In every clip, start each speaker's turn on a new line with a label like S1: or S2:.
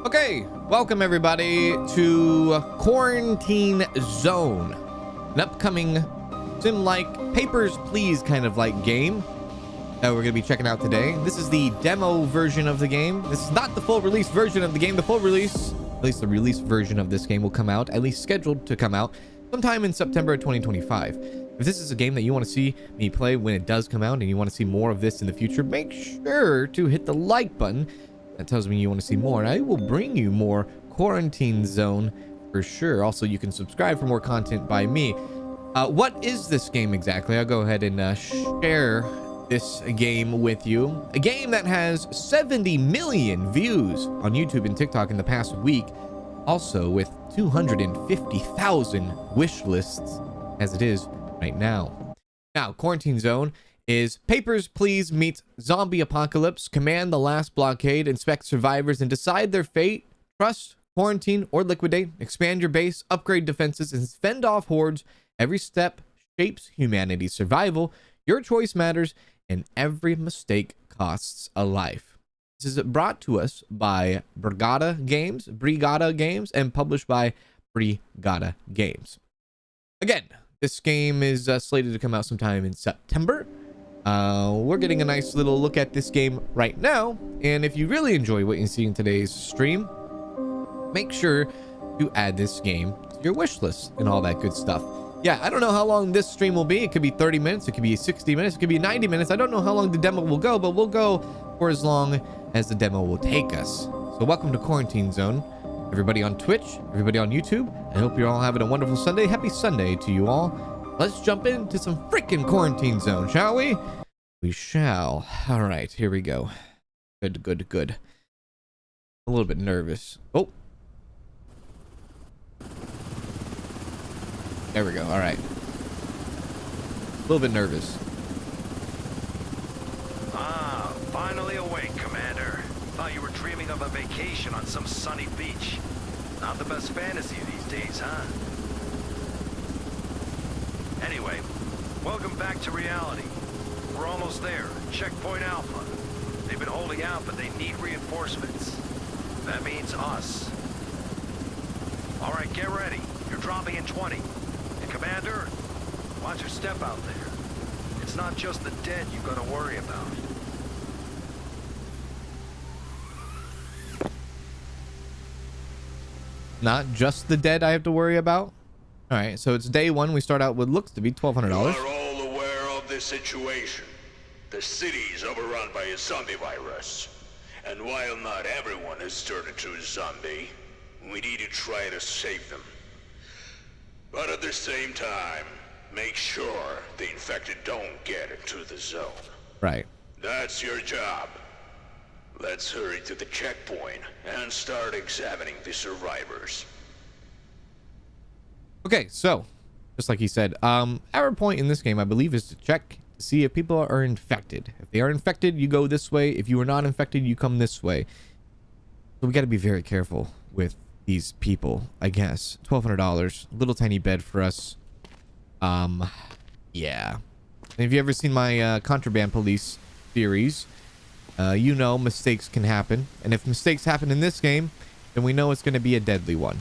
S1: Okay, welcome everybody to Quarantine Zone, an upcoming sim-like Papers, Please kind of like game that we're going to be checking out today. This is the demo version of the game. This is not the full release version of the game. The full release, at least the release version of this game will come out, at least scheduled to come out sometime in September 2025. If this is a game that you want to see me play when it does come out and you want to see more of this in the future, make sure to hit the like button. That tells me you want to see more, and I will bring you more Quarantine Zone for sure. Also, you can subscribe for more content by me. What is this game exactly? I'll go ahead and share this game with you. A game that has 70 million views on YouTube and TikTok in the past week. Also with 250,000 wish lists as it is right now. Now, Quarantine Zone is Papers, Please meets Zombie Apocalypse. Command the last blockade, inspect survivors and decide their fate. Trust, quarantine, or liquidate. Expand your base, upgrade defenses, and fend off hordes. Every step shapes humanity's survival. Your choice matters, and every mistake costs a life. This is brought to us by Brigada Games, and published by Brigada Games. Again, this game is slated to come out sometime in September. We're getting a nice little look at this game right now, and if you really enjoy what you see in today's stream, make sure to add this game to your wish list and all that good stuff. Yeah, I don't know how long this stream will be. It could be 30 minutes, it could be 60 minutes, it could be 90 minutes. I don't know how long the demo will go, but we'll go for as long as the demo will take us. So welcome to Quarantine Zone, everybody on Twitch, everybody on YouTube. I hope you're all having a wonderful Sunday. Happy Sunday to you all. Let's jump into some freaking Quarantine Zone, shall we? We shall. All right, here we go. Good. A little bit nervous. Oh. There we go. All right. A little bit nervous.
S2: Ah, finally awake, Commander. Thought you were dreaming of a vacation on some sunny beach. Not the best fantasy these days, huh? Anyway, welcome back to reality. We're almost there. Checkpoint Alpha. They've been holding out, but they need reinforcements. That means us. All right, get ready. You're dropping in 20. And Commander, watch your step out there. It's not just the dead you gotta worry about.
S1: Not just the dead I have to worry about. All right, so it's day one. We start out with looks to be $1,200.
S3: You are all aware of this situation. The city is overrun by a zombie virus. And while not everyone has turned into a zombie, we need to try to save them. But at the same time, make sure the infected don't get into the zone. Right. That's your job. Let's hurry to the checkpoint and start examining the survivors.
S1: Okay, so just like he said, our point in this game, I believe, is to check to see if people are infected. If they are infected, you go this way. If you are not infected, you come this way. So we got to be very careful with these people, I guess. $1,200, little tiny bed for us. Yeah. And if you ever seen my Contraband Police series, you know mistakes can happen. And if mistakes happen in this game, then we know it's going to be a deadly one.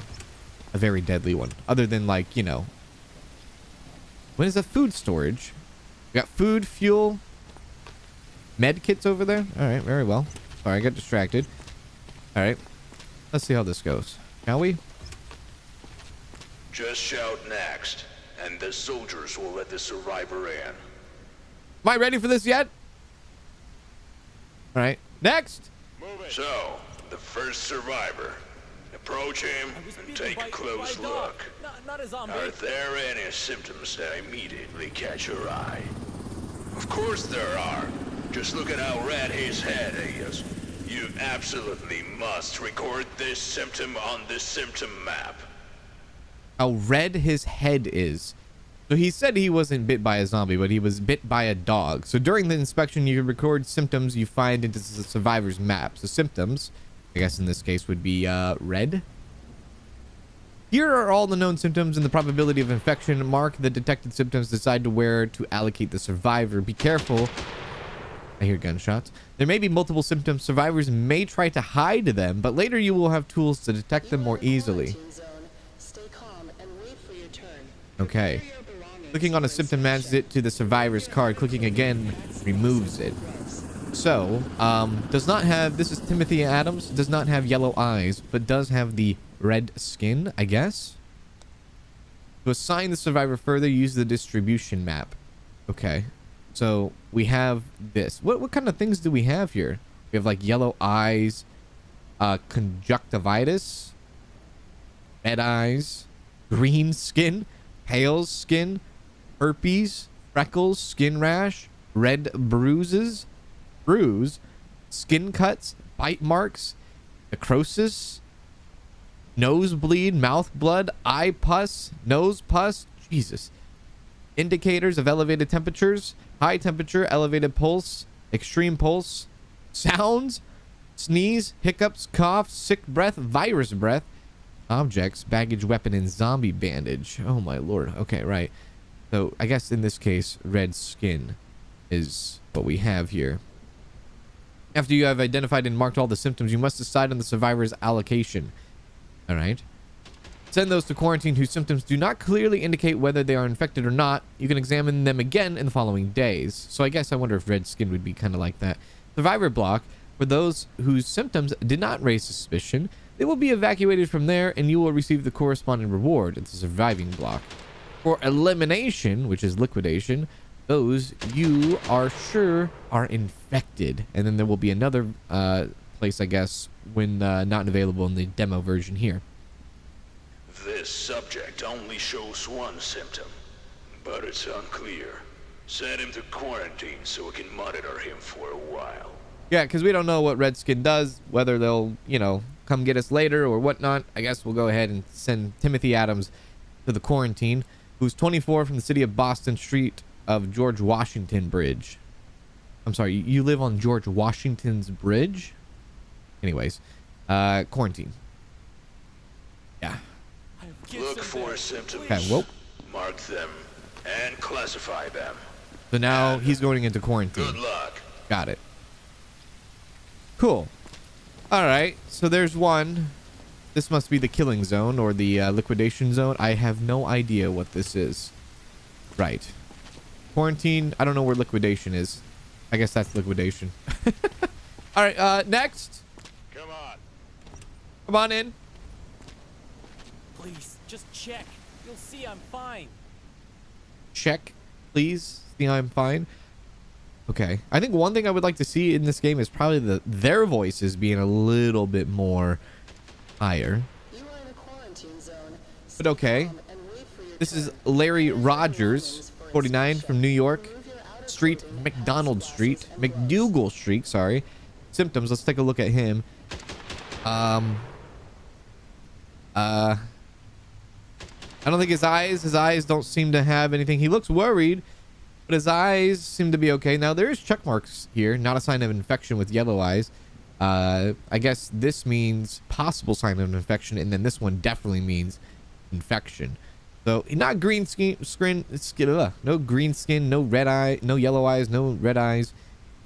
S1: A very deadly one. Other than, like, you know, what is a food storage? We got food, fuel, med kits over there. All right, very well. Sorry, I got distracted. All right, let's see how this goes, shall we?
S3: Just shout next, and the soldiers will let the survivor in.
S1: Am I ready for this yet? All right, next.
S3: So, the first survivor. Approach him and take a close look. Are there any symptoms that immediately catch your eye? Of course there are. Just look at how red his head is. You absolutely must record this symptom on the symptom map.
S1: How red his head is. So he said he wasn't bit by a zombie, but he was bit by a dog. So during the inspection, you record symptoms you find into the survivor's map. So symptoms, I guess in this case, would be red. Here are all the known symptoms and the probability of infection. Mark the detected symptoms. Decide to where to allocate the survivor. Be careful I hear gunshots. There may be multiple symptoms. Survivors may try to hide them, but later you will have tools to detect them more easily. Okay. Clicking on a symptom adds it to the survivor's card. Clicking again removes it. So, does not have, this is Timothy Adams, does not have yellow eyes, but does have the red skin, I guess. To assign the survivor further, use the distribution map. Okay. So, we have this. What kind of things do we have here? We have like yellow eyes, conjunctivitis, red eyes, green skin, pale skin, herpes, freckles, skin rash, red bruise, skin cuts, bite marks, necrosis, nosebleed, mouth blood, eye pus, nose pus, Jesus. Indicators of elevated temperatures, high temperature, elevated pulse, extreme pulse, sounds, sneeze, hiccups, cough, sick breath, virus breath, objects, baggage, weapon, and zombie bandage. Oh my lord. Okay, right. So I guess in this case, red skin is what we have here. After you have identified and marked all the symptoms, you must decide on the survivor's allocation. All right. Send those to quarantine whose symptoms do not clearly indicate whether they are infected or not. You can examine them again in the following days. So I guess I wonder if red skin would be kind of like that. Survivor block. For those whose symptoms did not raise suspicion, they will be evacuated from there and you will receive the corresponding reward. It's a surviving block. For elimination, which is liquidation, those you are sure are infected. And then there will be another place, I guess, when not available in the demo version here.
S3: This subject only shows one symptom, but it's unclear. Send him to quarantine so we can monitor him for a while.
S1: Yeah, because we don't know what Redskin does, whether they'll, you know, come get us later or whatnot. I guess we'll go ahead and send Timothy Adams to the quarantine, who's 24 from the city of Boston, street of George Washington Bridge. I'm sorry, you live on George Washington's Bridge? Anyways, quarantine. Yeah.
S3: Look for symptoms,
S1: Okay, whoa.
S3: mark them, and classify them.
S1: So now he's going into quarantine.
S3: Good luck.
S1: Got it. Cool. All right, so there's one. This must be the killing zone or the liquidation zone. I have no idea what this is. Right. Quarantine. I don't know where liquidation is. I guess that's liquidation. All right, next.
S3: Come on.
S1: Come on in.
S4: Please, just check. You'll see I'm fine.
S1: Check, please. See, I'm fine. Okay. I think one thing I would like to see in this game is probably their voices being a little bit more higher.
S5: You are in a quarantine zone.
S1: But okay. This is Larry Rogers, 49, from New York. Street, McDonald Street. McDougal Street, sorry. Symptoms, let's take a look at him. I don't think his eyes don't seem to have anything. He looks worried, but his eyes seem to be okay. Now, there's check marks here, not a sign of infection with yellow eyes. I guess this means possible sign of infection, and then this one definitely means infection. So, not green skin, no green skin, no red eye, no yellow eyes, no red eyes.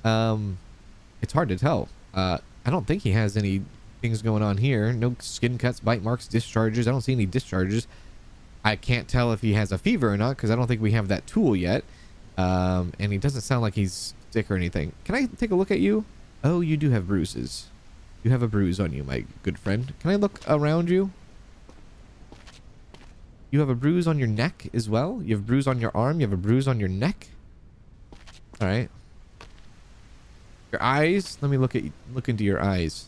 S1: It's hard to tell. I don't think he has any things going on here. No skin cuts, bite marks, discharges. I don't see any discharges. I can't tell if he has a fever or not because I don't think we have that tool yet. And he doesn't sound like he's sick or anything. Can I take a look at you? Oh, you do have bruises. You have a bruise on you, my good friend. Can I look around you? You have a bruise on your neck as well? You have a bruise on your arm? You have a bruise on your neck? All right. Your eyes? Let me look into your eyes.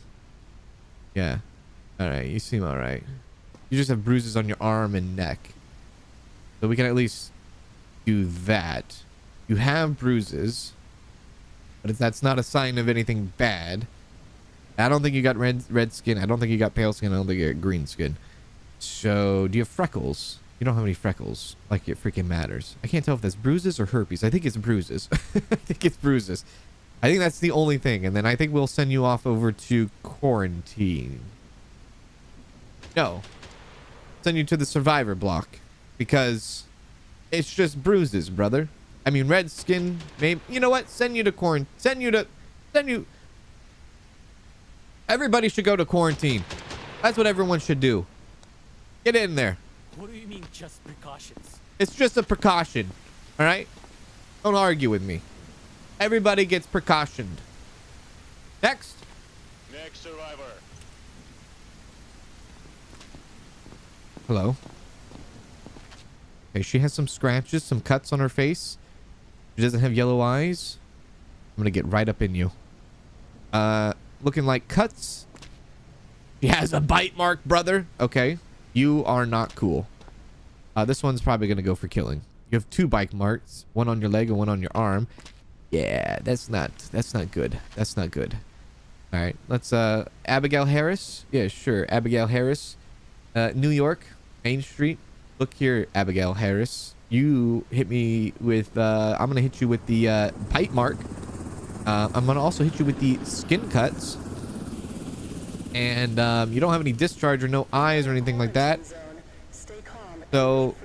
S1: Yeah. All right. You seem all right. You just have bruises on your arm and neck. So we can at least do that. You have bruises, but if that's not a sign of anything bad. I don't think you got red skin. I don't think you got pale skin. I don't think you got green skin. So, do you have freckles? You don't have any freckles. Like it freaking matters. I can't tell if that's bruises or herpes. I think it's bruises. I think it's bruises. I think that's the only thing. And then I think we'll send you off over to quarantine. No. Send you to the survivor block. Because it's just bruises, brother. I mean, red skin, maybe. You know what? Send you to quarantine. Everybody should go to quarantine. That's what everyone should do. Get in there.
S4: What do you mean, just precautions?
S1: It's just a precaution. All right? Don't argue with me. Everybody gets precautioned. Next.
S3: Next survivor.
S1: Hello. Okay, she has some scratches, some cuts on her face. She doesn't have yellow eyes. I'm gonna get right up in you. Looking like cuts. She has a bite mark, brother. Okay. You are not cool. This one's probably gonna go for killing. You have 2 bite marks, one on your leg and one on your arm. Yeah, that's not good. That's not good. All right, let's Abigail Harris. Yeah, sure. Abigail Harris. New York, Main Street. Look here, Abigail Harris. You hit me with I'm gonna hit you with the bite mark. I'm gonna also hit you with the skin cuts. And you don't have any discharge or no eyes or anything like that. So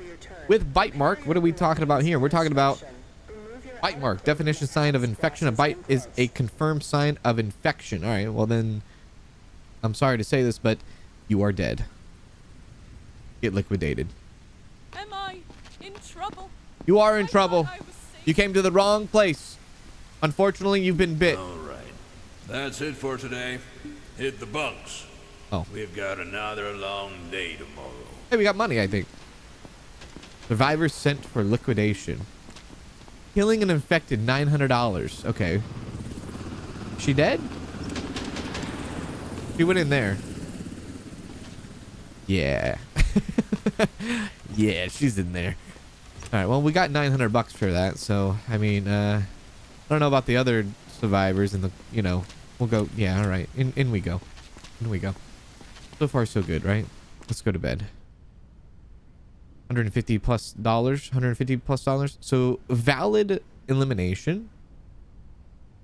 S1: with bite mark, what are we talking about here? We're talking about bite mark. Definition: sign of infection. A bite is a confirmed sign of infection. All right, well then, I'm sorry to say this, but you are dead. Get liquidated.
S6: Am I in trouble?
S1: You are in
S6: I
S1: trouble.
S6: thought I was safe.
S1: You came to the wrong place. Unfortunately, you've been bit.
S3: All right. That's it for today. Hit the bunks.
S1: Oh.
S3: We've got another long day tomorrow.
S1: Hey, we got money, I think. Survivors sent for liquidation. Killing an infected, $900. Okay. She dead? She went in there. Yeah. Yeah, she's in there. All right, well, we got $900 for that. So, I mean, I don't know about the other survivors and the, you know, we'll go. Yeah, all right. In we go. In we go. So far, so good, right? Let's go to bed. $150 plus dollars. $150 plus dollars. So valid elimination.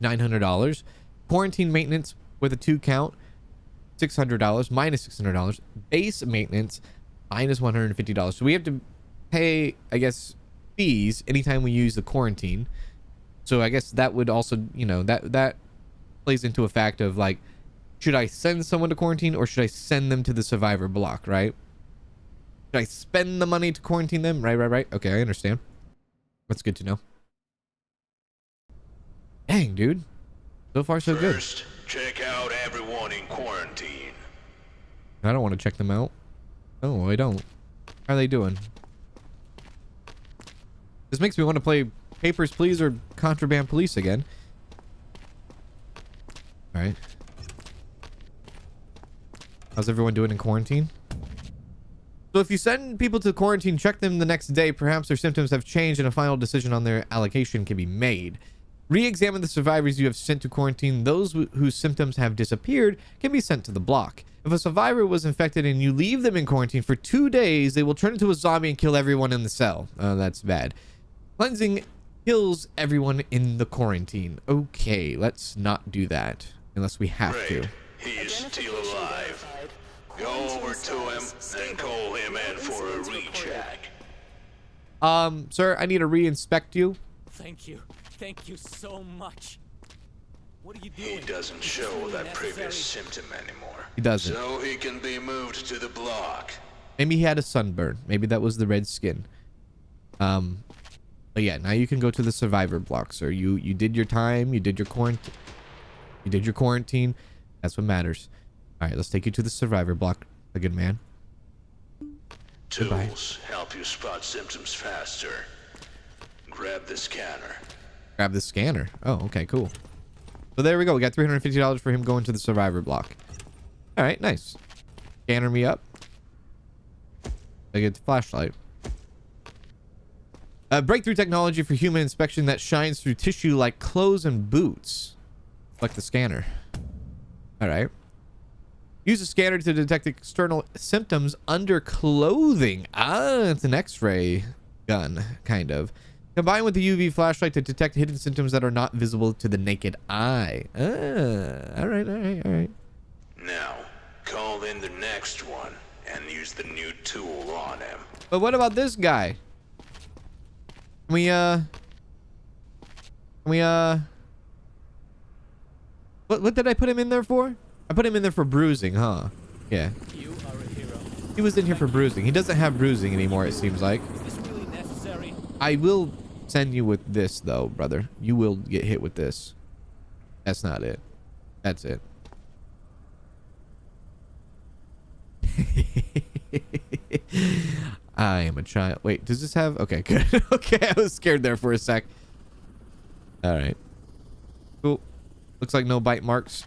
S1: $900. Quarantine maintenance with a 2 count. $600 minus $600. Base maintenance minus $150. So we have to pay, I guess, fees anytime we use the quarantine. So I guess that would also, you know, that plays into a fact of like, should I send someone to quarantine or should I send them to the survivor block, right? Should I spend the money to quarantine them? Right. Okay, I understand. That's good to know. Dang, dude. So far, so good.
S3: First, check out everyone in quarantine.
S1: I don't want to check them out. No, I don't. How are they doing? This makes me want to play Papers, Please or Contraband Police again. All right. How's everyone doing in quarantine? So if you send people to quarantine, check them the next day. Perhaps their symptoms have changed and a final decision on their allocation can be made. Re-examine the survivors you have sent to quarantine. Those whose symptoms have disappeared can be sent to the block. If a survivor was infected and you leave them in quarantine for 2 days, they will turn into a zombie and kill everyone in the cell. Oh, that's bad. Cleansing kills everyone in the quarantine. Okay, let's not do that unless we have to.
S3: Great. He is still alive. Go over to him, then call him in for a recheck.
S1: Sir, I need to re-inspect you.
S4: Thank you. Thank you so much. What are you
S3: He
S4: doing?
S3: doesn't
S4: It's
S3: show
S4: really
S3: that
S4: necessary.
S3: previous symptom anymore.
S1: He doesn't.
S3: So he can be moved to the block.
S1: Maybe he had a sunburn. Maybe that was the red skin. But yeah, now you can go to the survivor block, sir. You did your time. You did your quarantine. You did your quarantine. That's what matters. All right, let's take you to the survivor block. A good man. Goodbye.
S3: Tools help you spot symptoms faster. Grab the scanner.
S1: Grab the scanner. Oh, okay, cool. So there we go. We got $350 for him going to the survivor block. All right, nice. Scanner me up. I get the flashlight. Breakthrough technology for human inspection that shines through tissue like clothes and boots. Like the scanner. All right. Use a scanner to detect external symptoms under clothing. Ah, it's an X-ray gun, kind of. Combined with the UV flashlight to detect hidden symptoms that are not visible to the naked eye. Ah, all right.
S3: Now, call in the next one and use the new tool on him.
S1: But what about this guy? Can Can we, what did I put him in there for? I put him in there for bruising, huh? Yeah.
S4: You are a hero.
S1: He was in here for bruising. He doesn't have bruising anymore, it seems like.
S4: Is this really necessary?
S1: I will send you with this, though, brother. You will get hit with this. That's not it. That's it. I am a child. Wait, does this have... Okay, good. Okay, I was scared there for a sec. All right. Cool. Looks like no bite marks.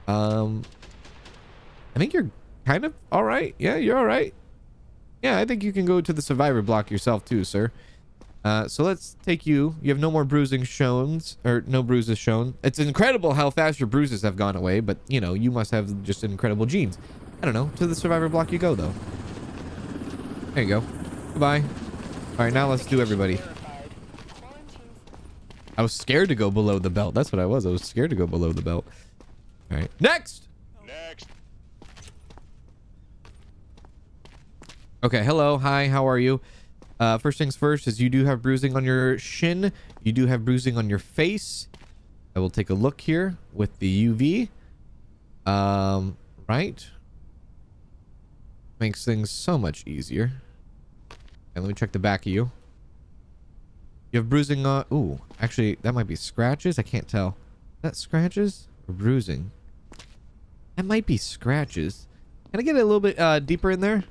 S1: I think you're kind of all right. Yeah, you're all right. Yeah, I think you can go to the survivor block yourself too, sir. So let's take you. You have no more bruising shown, or no bruises shown. It's incredible how fast your bruises have gone away, but you know, you must have just incredible genes. I don't know. To the survivor block you go, though. There you go. Goodbye. All right, now let's do everybody. I was scared to go below the belt. That's what I was. I was scared to go below the belt. All right. Next.
S3: Next.
S1: Okay. Hello. Hi. How are you? First things first is you do have bruising on your shin. You do have bruising on your face. I will take a look here with the UV. Right. Makes things so much easier. And let me check the back of you. You have bruising on... Ooh, actually, that might be scratches. I can't tell. Is that scratches or bruising? That might be scratches. Can I get it a little bit deeper in there?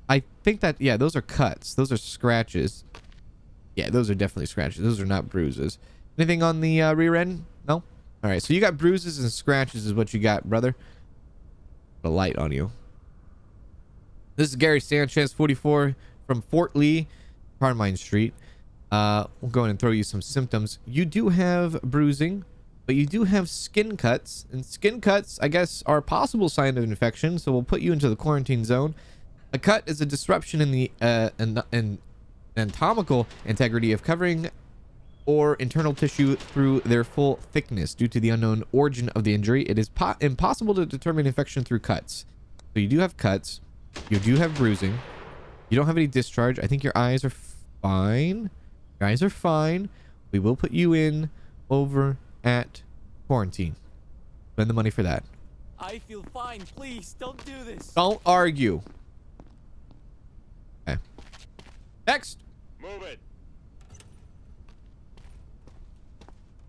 S1: I think that... Yeah, those are cuts. Those are scratches. Yeah, those are definitely scratches. Those are not bruises. Anything on the rear end? No? All right, so you got bruises and scratches is what you got, brother. The light on you. This is Gary Sanchez, 44, from Fort Lee, Carmine Street. We'll go in and throw you some symptoms. You do have bruising, but you do have skin cuts. And skin cuts, I guess, are a possible sign of infection, so we'll put you into the quarantine zone. A cut is a disruption in the anatomical integrity of covering or internal tissue through their full thickness. Due to the unknown origin of the injury, it is impossible to determine infection through cuts. So you do have cuts. You do have bruising. You don't have any discharge. I think your eyes are fine. Your eyes are fine. We will put you in over at quarantine. Spend the money for that.
S4: I feel fine. Please don't do this.
S1: Don't argue. Okay. Next.
S3: Move it.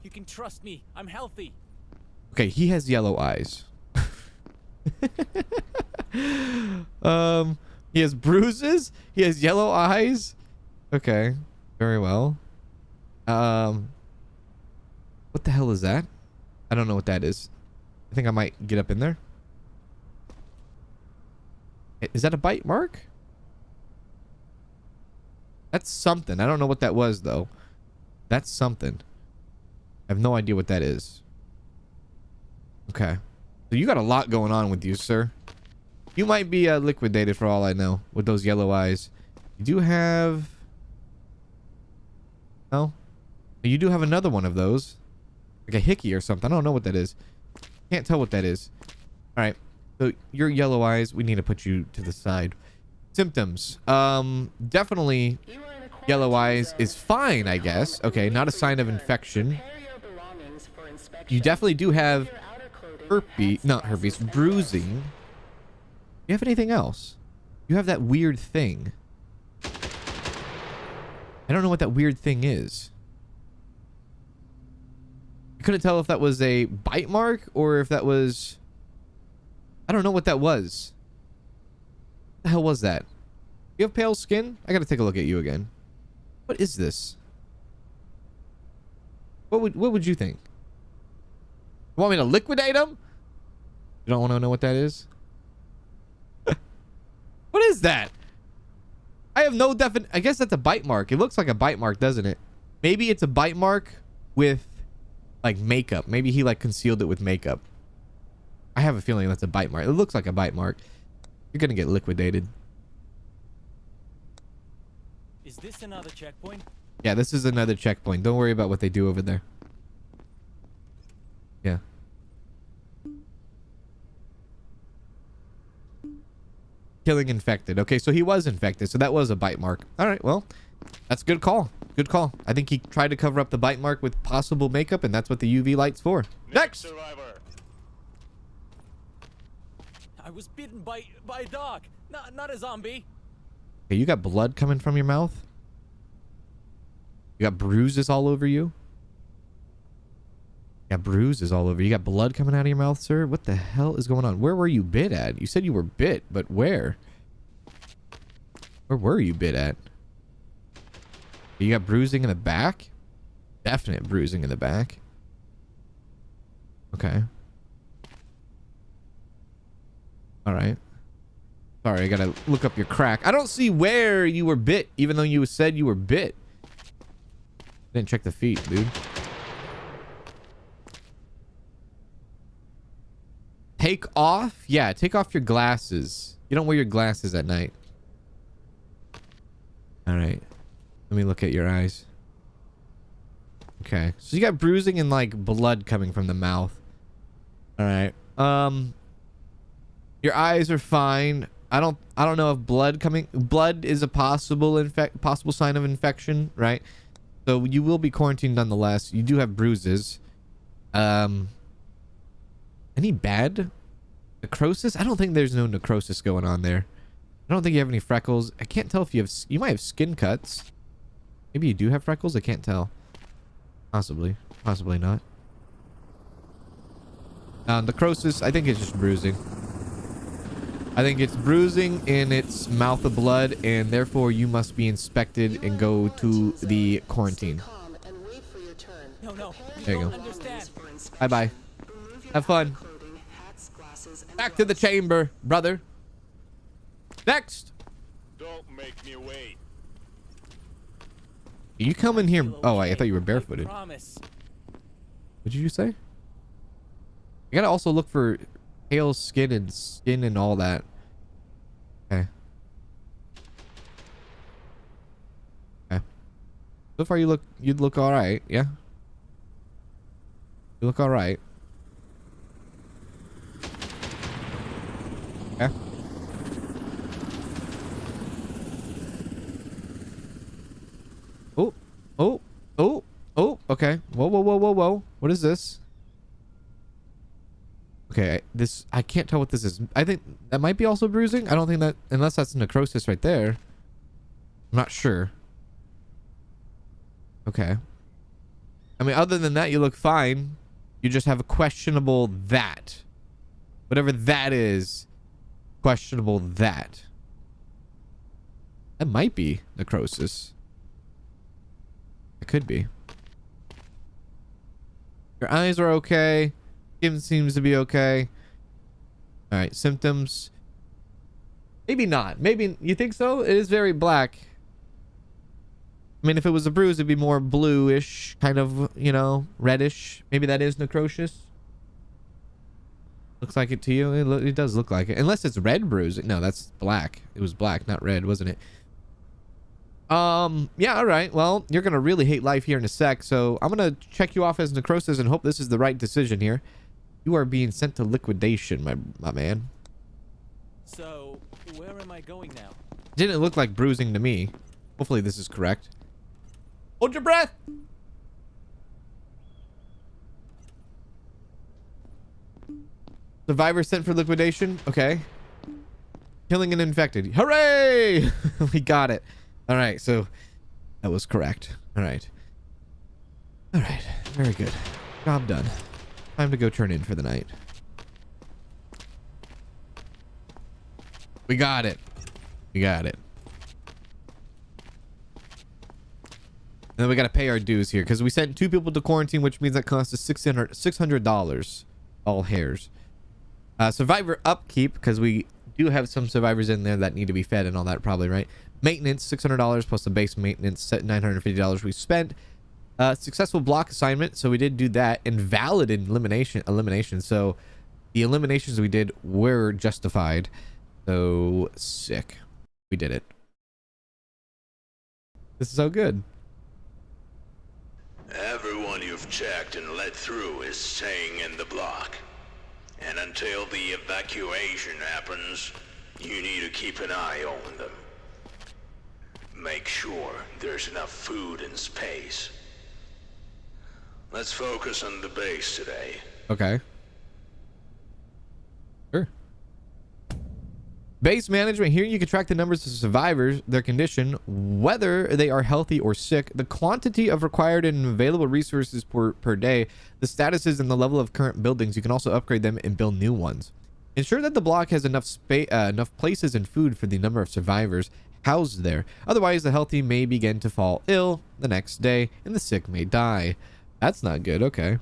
S4: You can trust me. I'm healthy.
S1: Okay, he has yellow eyes. He has bruises. He has yellow eyes. Okay, very well. What the hell is that? I don't know what that is. I think I might get up in there. Is that a bite mark? That's something. I don't know what that was though. That's something. I have no idea what that is. Okay. So you got a lot going on with you, sir. You might be liquidated for all I know with those yellow eyes. You do have... No? You do have another one of those. Like a hickey or something. I don't know what that is. Can't tell what that is. Alright. So your yellow eyes, we need to put you to the side. Symptoms. Definitely yellow eyes is fine, I guess. Okay, not a sign of infection. You definitely do have herpes, not herpes, bruising. Do you have anything else? You have that weird thing. I don't know what that weird thing is. I couldn't tell if that was a bite mark or if that was... I don't know what that was. What the hell was that? You have pale skin? I gotta take a look at you again. What is this? What would you think? You want me to liquidate him? You don't want to know what that is? What is that? I have no definition. I guess that's a bite mark. It looks like a bite mark, doesn't it? Maybe it's a bite mark with like makeup. Maybe he like concealed it with makeup. I have a feeling that's a bite mark. It looks like a bite mark. You're gonna get liquidated.
S4: Is this another checkpoint?
S1: Yeah, this is another checkpoint. Don't worry about what they do over there. Yeah. Killing infected. Okay, so he was infected. So that was a bite mark. All right, well, that's a good call. Good call. I think he tried to cover up the bite mark with possible makeup, and that's what the UV light's for. Next!
S3: Survivor.
S4: I was bitten by a dog, not a zombie.
S1: Okay, you got blood coming from your mouth? You got bruises all over you? You got bruises all over you. You got blood coming out of your mouth, sir? What the hell is going on? Where were you bit at? You said you were bit, but where? Where were you bit at? You got bruising in the back? Definite bruising in the back. Okay. All right. Sorry, I gotta look up your crack. I don't see where you were bit, even though you said you were bit. Didn't check the feet, dude. Take off? Yeah, take off your glasses. You don't wear your glasses at night. All right. Let me look at your eyes. Okay. So you got bruising and like blood coming from the mouth. All right. Your eyes are fine. I don't know if blood is a possible sign of infection, right? So you will be quarantined nonetheless. You do have bruises. Any bad necrosis? I don't think there's no necrosis going on there. I don't think you have any freckles. I can't tell if you might have skin cuts. Maybe you do have freckles. I can't tell. Possibly not. Necrosis, I think it's just bruising. I think it's bruising in its mouth of blood, and therefore you must be inspected and go to the quarantine.
S4: No,
S1: There you go.
S4: understand.
S1: Bye. Have fun. Back to the chamber, brother. Next.
S3: Don't make me wait.
S1: You come in here. Oh, I thought you were barefooted.
S4: Promise.
S1: What did you say? You gotta also look for pale skin and all that. Okay. So far you look all right. Yeah. You look all right. Okay. Oh. Okay. Whoa. What is this? Okay, I can't tell what this is. I think that might be also bruising. I don't think that, unless that's necrosis right there. I'm not sure. Okay. I mean, other than that, you look fine. You just have a questionable that. Whatever that is, questionable that. That might be necrosis. It could be. Your eyes are okay. Skin seems to be okay. All right, symptoms. Maybe not. Maybe you think so? It is very black. I mean, if it was a bruise, it'd be more bluish, kind of, you know, reddish. Maybe that is necrosis. Looks like it to you. It does look like it, unless it's red bruise. No, that's black. It was black, not red, wasn't it? Yeah, all right. Well, you're gonna really hate life here in a sec, so I'm gonna check you off as necrosis and hope this is the right decision here. You are being sent to liquidation, my man.
S4: So, where am I going now?
S1: Didn't look like bruising to me. Hopefully this is correct. Hold your breath. Survivor sent for liquidation. Okay. Killing an infected. Hooray! We got it. All right, so that was correct. All right. Very good. Job done. Time to go turn in for the night. We got it. And then we got to pay our dues here because we sent 2 people to quarantine, which means that cost us $600. All hairs. Survivor upkeep, because we do have some survivors in there that need to be fed and all that, probably, right? Maintenance, $600 plus the base maintenance, $950 we spent. Successful block assignment, so we did do that. Invalid elimination. So the eliminations we did were justified. So sick. We did it. This is so good.
S3: Everyone you've checked and let through is staying in the block. And until the evacuation happens, You need to keep an eye on them. Make sure there's enough food and space. Let's focus on the base today.
S1: Okay. Sure. Base management. Here you can track the numbers of survivors, their condition, whether they are healthy or sick, the quantity of required and available resources per day, the statuses and the level of current buildings. You can also upgrade them and build new ones. Ensure that the block has enough enough places and food for the number of survivors housed there. Otherwise, the healthy may begin to fall ill the next day, and the sick may die. That's not good. Okay.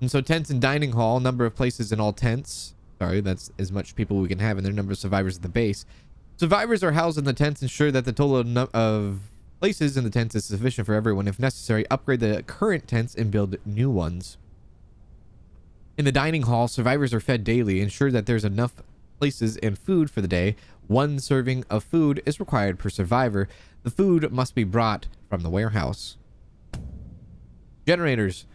S1: And so tents and dining hall, number of places in all tents. Sorry, that's as much people we can have in their number of survivors at the base. Survivors are housed in the tents. Ensure that the total of places in the tents is sufficient for everyone. If necessary, upgrade the current tents and build new ones. In the dining hall, survivors are fed daily. Ensure that there's enough places and food for the day. 1 serving of food is required per survivor. The food must be brought from the warehouse. Generators.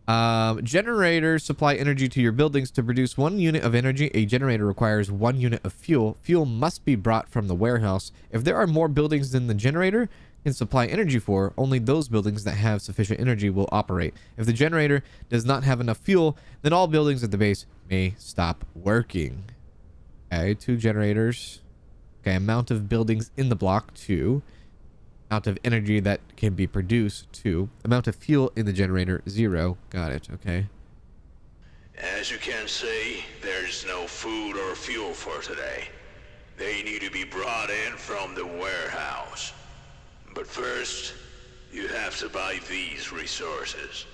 S1: Generators supply energy to your buildings. To produce 1 unit of energy, a generator requires 1 unit of fuel. Fuel must be brought from the warehouse. If there are more buildings than the generator can supply energy for, only those buildings that have sufficient energy will operate. If the generator does not have enough fuel, then all buildings at the base may stop working. Okay, 2 generators. Okay, amount of buildings in the block, 2. Amount of energy that can be produced, 2. Amount of fuel in the generator, 0. Got it. Okay.
S3: As you can see, there's no food or fuel for today. They need to be brought in from the warehouse. But first, you have to buy these resources.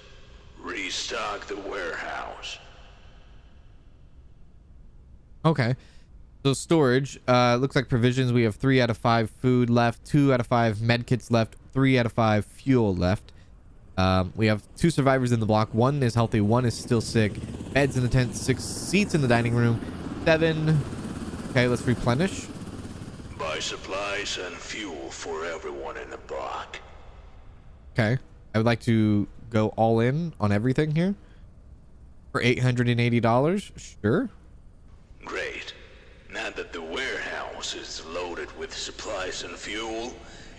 S3: Restock the warehouse.
S1: Okay. So storage, looks like provisions. We have 3 out of 5 food left, 2 out of 5 medkits left, 3 out of 5 fuel left. We have 2 survivors in the block. 1 is healthy, 1 is still sick. Beds in the tent, 6 seats in the dining room, 7. Okay, let's replenish.
S3: Buy supplies and fuel for everyone in the block.
S1: Okay, I would like to go all in on everything here for $880. Sure.
S3: Great. Now that the warehouse is loaded with supplies and fuel,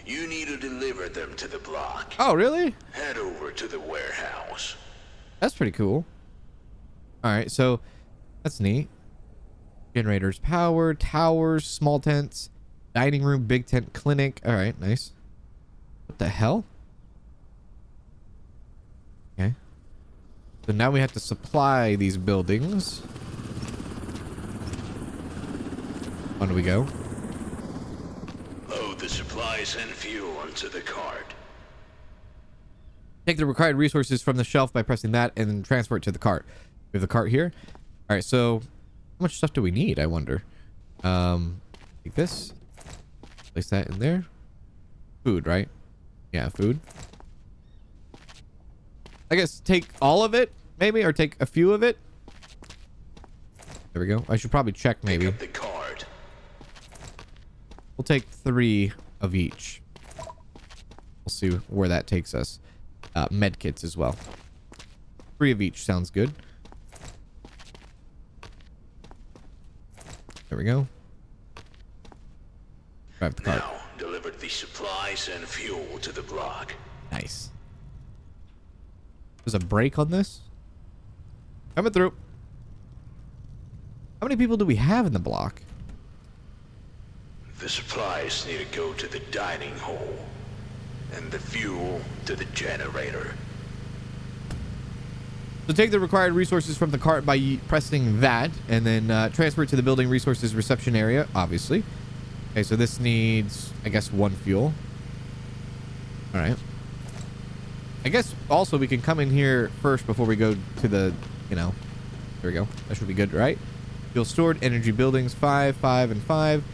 S3: you need to deliver them to the block.
S1: Oh, really?
S3: Head over to the warehouse.
S1: That's pretty cool. All right, so that's neat. Generators, power, towers, small tents, dining room, big tent, clinic. All right, nice. What the hell? Okay. So now we have to supply these buildings. On do we go?
S3: Load the supplies and fuel onto the cart.
S1: Take the required resources from the shelf by pressing that and then transfer it to the cart. We have the cart here. All right, so how much stuff do we need, I wonder? Take this. Place that in there. Food, right? Yeah, food. I guess take all of it, maybe, or take a few of it. There we go. I should probably check, maybe.
S3: Pick up the cart.
S1: We'll take 3 of each. We'll see where that takes us. Med kits as well. 3 of each sounds good. There we go. Grab the cart.
S3: Now, deliver the supplies and fuel to the block.
S1: Nice. There's a break on this. Coming through. How many people do we have in the block?
S3: The supplies need to go to the dining hall, and the fuel to the generator.
S1: So take the required resources from the cart by pressing that, and then transfer it to the building resources reception area, obviously. Okay, so this needs, I guess, 1 fuel. All right. I guess also we can come in here first before we go to the, you know, there we go. That should be good, right? Fuel stored, energy buildings, 5, 5, and 5.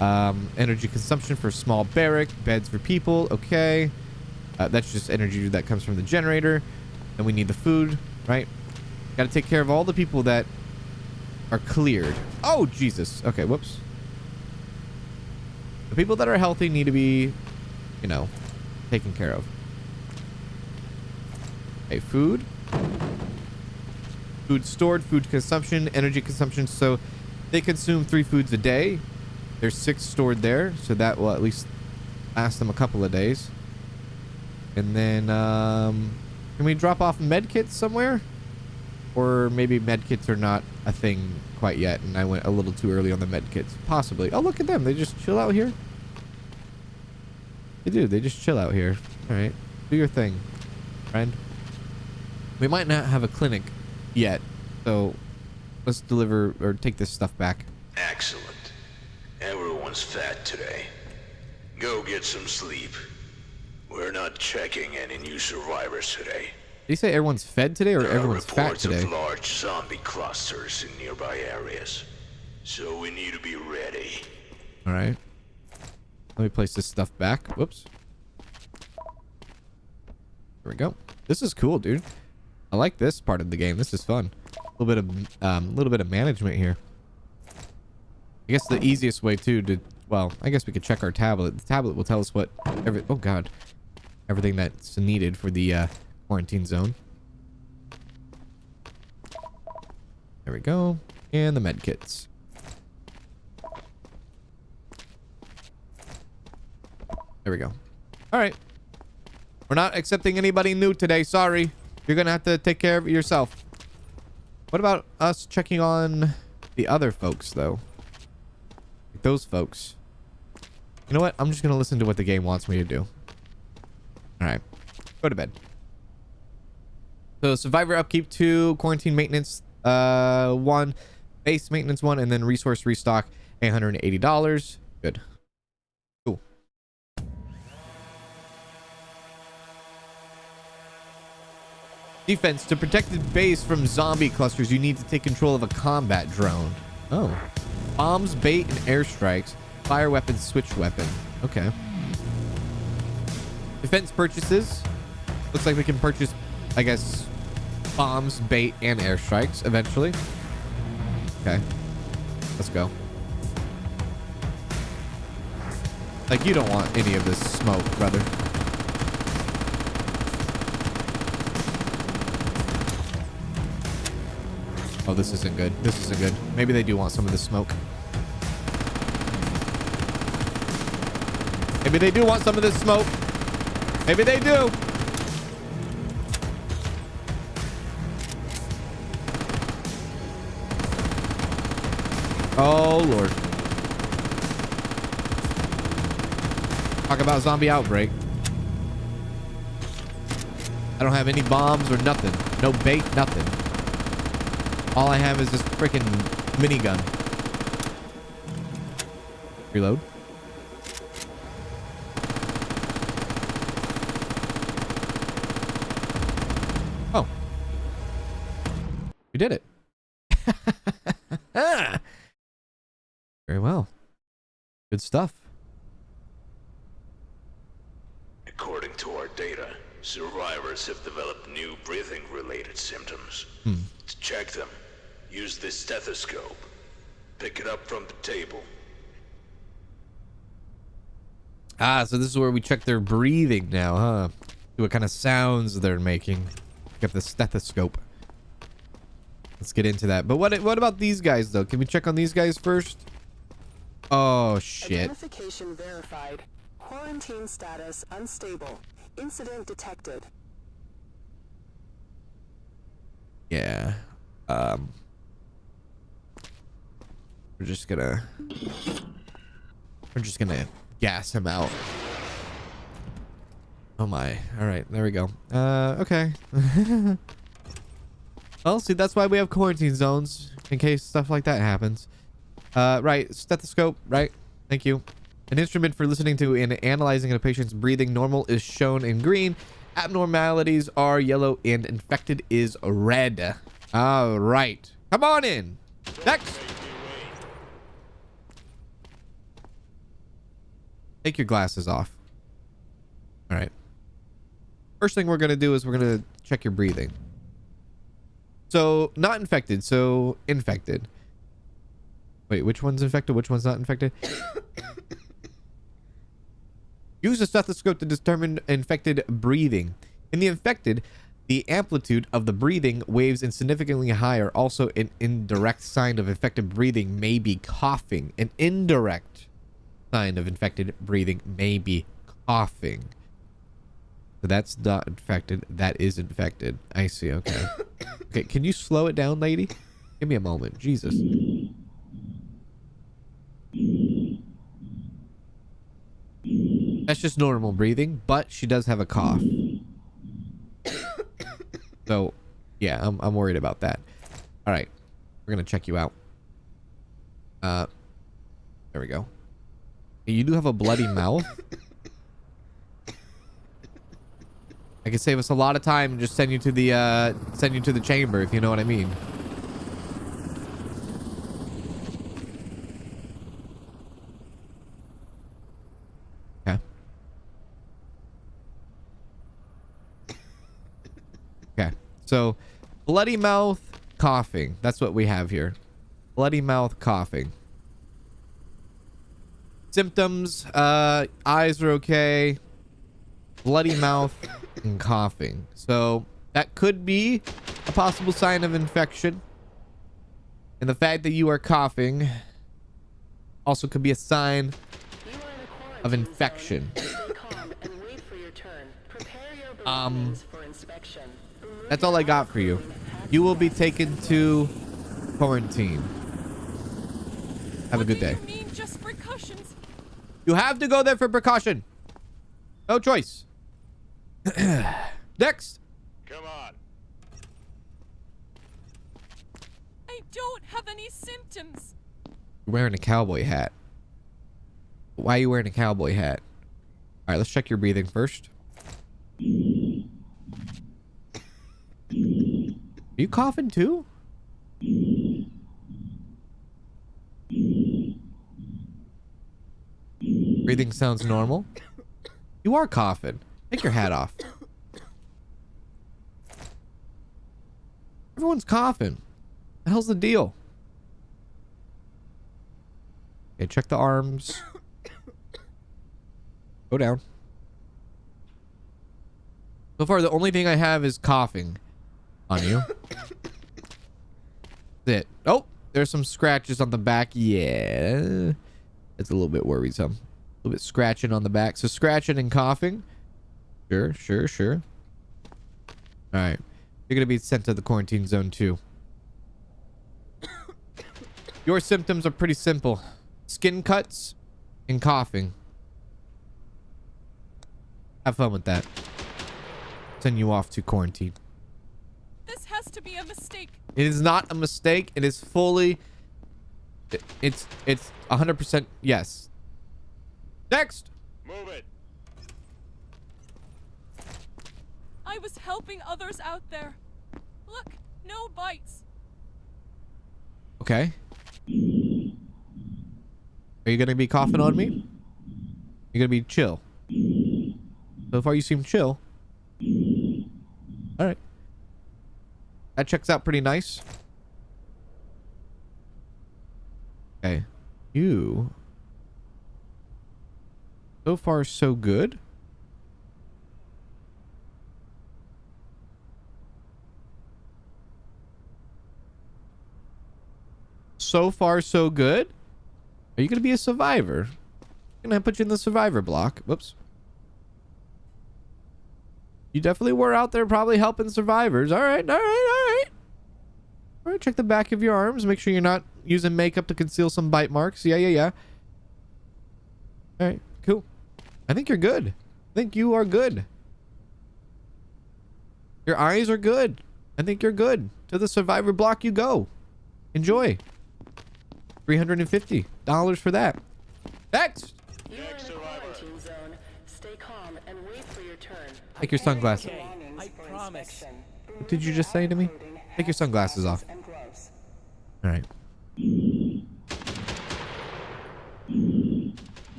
S1: Energy consumption for small barrack, beds for people. Okay. That's just energy that comes from the generator. And we need the food, right? Got to take care of all the people that are cleared. Oh, Jesus. Okay, whoops. The people that are healthy need to be, you know, taken care of. Okay, food. Food stored, food consumption, energy consumption. So They consume 3 foods a day. There's 6 stored there, so that will at least last them a couple of days. And then, can we drop off med kits somewhere? Or maybe med kits are not a thing quite yet, and I went a little too early on the med kits. Possibly. Oh, look at them. They just chill out here. They do. They just chill out here. All right. Do your thing, friend. We might not have a clinic yet, so let's deliver or take this stuff back.
S3: Excellent. Everyone's fat today. Go get some sleep. We're not checking any new survivors today.
S1: Did you say everyone's fed today or
S3: There are
S1: everyone's fat
S3: reports
S1: today?
S3: of large zombie clusters in nearby areas, so we need to be ready.
S1: All right. Let me place this stuff back. Whoops. There we go. This is cool, dude. I like this part of the game. This is fun. A little bit of management here. I guess the easiest way too to, well, I guess we could check our tablet. The tablet will tell us what oh god, everything that's needed for the quarantine zone. There we go. And the med kits. There we go. All right. We're not accepting anybody new today. Sorry. You're going to have to take care of it yourself. What about us checking on the other folks, though? Like those folks. You know what? I'm just going to listen to what the game wants me to do. All right. Go to bed. So survivor upkeep 2, quarantine maintenance 1, base maintenance 1, and then resource restock $880. Good. Cool. Defense. To protect the base from zombie clusters, you need to take control of a combat drone. Oh. Bombs, bait, and airstrikes. Fire weapon, switch weapon. Okay. Defense purchases. Looks like we can purchase, I guess, bombs, bait, and airstrikes eventually. Okay. Let's go. Like, you don't want any of this smoke, brother. Oh, this isn't good. This isn't good. Maybe they do want some of the smoke. Maybe they do want some of this smoke. Maybe they do. Oh, Lord. Talk about zombie outbreak. I don't have any bombs or nothing. No bait, nothing. All I have is this freaking minigun. Reload. Oh. We did it. Very well. Good stuff.
S3: According to our data, survivors have developed new breathing-related symptoms. To check them, use this stethoscope. Pick it up from the table.
S1: Ah, so this is where we check their breathing now, huh? See what kind of sounds they're making. Pick up the stethoscope. Let's get into that. But what about these guys, though? Can we check on these guys first? Oh, shit.
S5: Identification verified. Quarantine status unstable. Incident detected.
S1: Yeah. We're just gonna gas him out. Oh my. All right, there we go. Okay. Well, see, that's why we have quarantine zones, in case stuff like that happens. Right, stethoscope, right? Thank you. An instrument for listening to and analyzing a patient's breathing. Normal is shown in green. Abnormalities are yellow, and infected is red. All right. Come on in. Next. Take your glasses off. All right. First thing we're going to do is we're going to check your breathing. So, not infected. So, infected. Wait, which one's infected? Which one's not infected? Use a stethoscope to determine infected breathing. In the infected, The amplitude of the breathing waves is significantly higher. Also, an indirect sign of infected breathing may be coughing. An indirect sign of infected breathing may be coughing. So that's not infected. That is infected. I see. Okay. Okay. Can you slow it down, lady? Give me a moment. Jesus. That's just normal breathing, but she does have a cough. So, yeah, I'm worried about that. All right. We're going to check you out. There we go. You do have a bloody mouth. I could save us a lot of time and just send you to the chamber, if you know what I mean. Okay. Okay. So, bloody mouth, coughing. That's what we have here. Bloody mouth, coughing. Symptoms, eyes are okay. Bloody mouth and coughing. So that could be a possible sign of infection. And the fact that you are coughing also could be a sign of infection. That's all I got for you. You will be taken to quarantine. Have a good day.
S6: What do you mean just precautions?
S1: You have to go there for precaution. No choice. Next.
S3: Come on.
S6: I don't have any symptoms.
S1: You're wearing a cowboy hat. Why are you wearing a cowboy hat? All right, let's check your breathing first. Are you coughing too? Breathing sounds normal. You are coughing. Take your hat off. Everyone's coughing. The hell's the deal? Okay, check the arms. Go down. So far, the only thing I have is coughing on you. That's it. Oh, there's some scratches on the back. Yeah. It's a little bit worrisome. A little bit scratching on the back. So scratching and coughing. Sure, sure, sure. All right. You're going to be sent to the quarantine zone too. Your symptoms are pretty simple. Skin cuts and coughing. Have fun with that. Send you off to quarantine.
S6: This has to be a mistake.
S1: It is not a mistake. It is fully... It's 100% yes. Next!
S3: Move it.
S6: I was helping others out there. Look, no bites.
S1: Okay. Are you going to be coughing on me? You're going to be chill. So far you seem chill. All right. That checks out pretty nice. Okay. You. So far so good. So far so good. Are you going to be a survivor? I'm going to put you in the survivor block. Whoops. You definitely were out there probably helping survivors. All right, all right, all right. All right, check the back of your arms. Make sure you're not using makeup to conceal some bite marks. Yeah, yeah, yeah. All right, cool. I think you're good. I think you are good. Your eyes are good. I think you're good. To the survivor block you go. Enjoy. $350 for that. Next!
S5: You are in a quarantine zone. Stay calm and wait for your turn.
S1: Take your sunglasses.
S4: Okay, I promise.
S1: What did you just say to me? Take your sunglasses off. All right.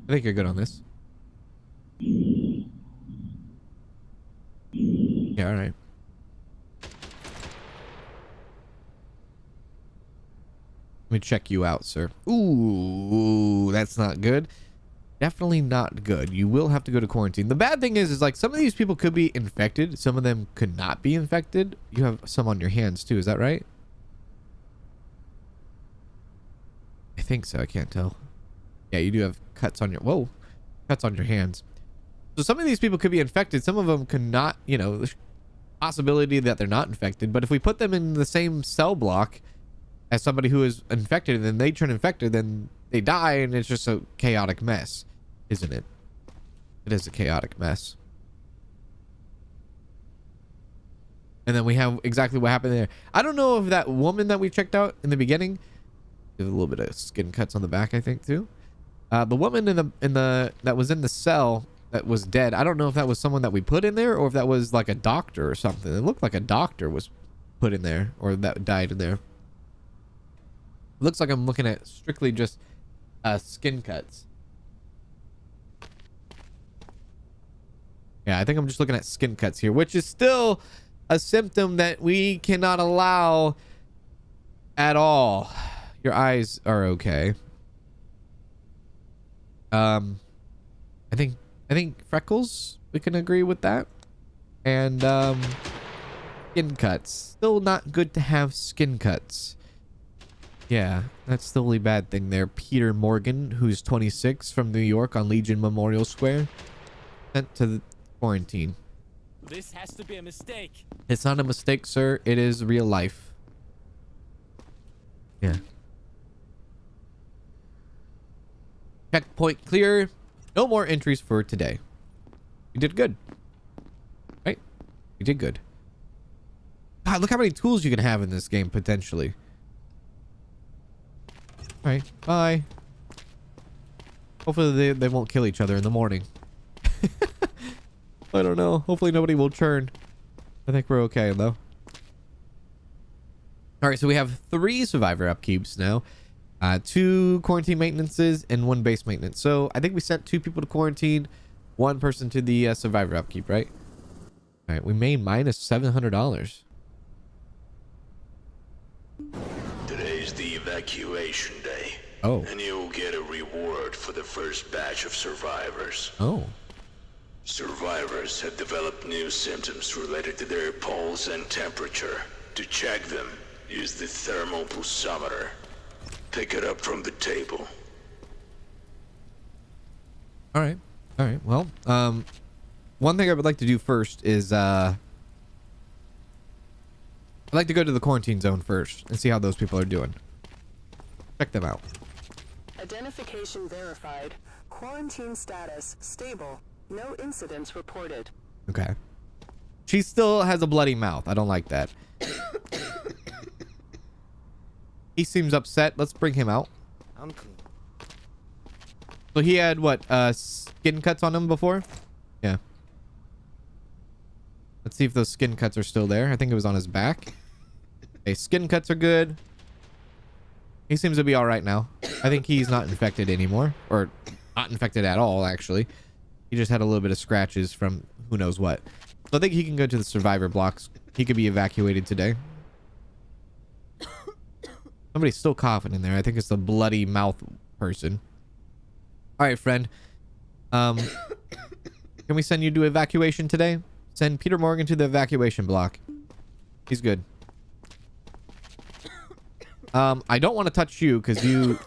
S1: I think you're good on this. Yeah, all right. Let me check you out, sir. Ooh, that's not good. Definitely not good. You will have to go to quarantine. The bad thing is like some of these people could be infected. Some of them could not be infected. You have some on your hands too. Is that right? I think so. I can't tell. Yeah, you do have cuts on your... Whoa. Cuts on your hands. So some of these people could be infected. Some of them could not, you know, there's possibility that they're not infected. But if we put them in the same cell block as somebody who is infected and then they turn infected, then they die and it's just a chaotic mess, isn't it? It is a chaotic mess. And then we have exactly what happened there. I don't know if that woman that we checked out in the beginning, there's a little bit of skin cuts on the back, I think too. The woman in the that was in the cell that was dead. I don't know if that was someone that we put in there or if that was like a doctor or something. It looked like a doctor was put in there or that died in there. Looks like I'm looking at strictly just skin cuts. Yeah, I think I'm just looking at skin cuts here, which is still a symptom that we cannot allow at all. Your eyes are okay. I think freckles, we can agree with that. And skin cuts. Still not good to have skin cuts. Yeah, that's the only bad thing there. Peter Morgan, who's 26, from New York on Legion Memorial Square, sent to the quarantine.
S4: This has to be a mistake.
S1: It's not a mistake, sir. It is real life. Yeah. Checkpoint clear. No more entries for today. We did good. Right? We did good. God, look how many tools you can have in this game, potentially. Alright, bye. Hopefully they won't kill each other in the morning. I don't know. Hopefully nobody will churn. I think we're okay, though. Alright, so we have 3 survivor upkeeps now. 2 quarantine maintenances and 1 base maintenance. So I think we sent 2 people to quarantine, 1 person to the survivor upkeep, right? Alright, we made minus $700.
S3: Today's the evacuation day.
S1: Oh.
S3: And you'll get a reward for the first batch of survivors.
S1: Oh.
S3: Survivors have developed new symptoms related to their pulse and temperature. To check them, use the thermal pulsometer. Pick it up from the table.
S1: All right. Well, one thing I would like to do first is I'd like to go to the quarantine zone first and see how those people are doing. Check them out.
S5: Identification verified. Quarantine status stable. No incidents reported.
S1: Okay. She still has a bloody mouth. I don't like that. He seems upset. Let's bring him out.
S4: I'm clean.
S1: So he had what? Skin cuts on him before? Yeah. Let's see if those skin cuts are still there. I think it was on his back. Okay, skin cuts are good. He seems to be all right now. I think he's not infected anymore. Or not infected at all, actually. He just had a little bit of scratches from who knows what. So I think he can go to the survivor blocks. He could be evacuated today. Somebody's still coughing in there. I think it's the bloody mouth person. All right, friend. Can we send you to evacuation today? Send Peter Morgan to the evacuation block. He's good. I don't want to touch you because you...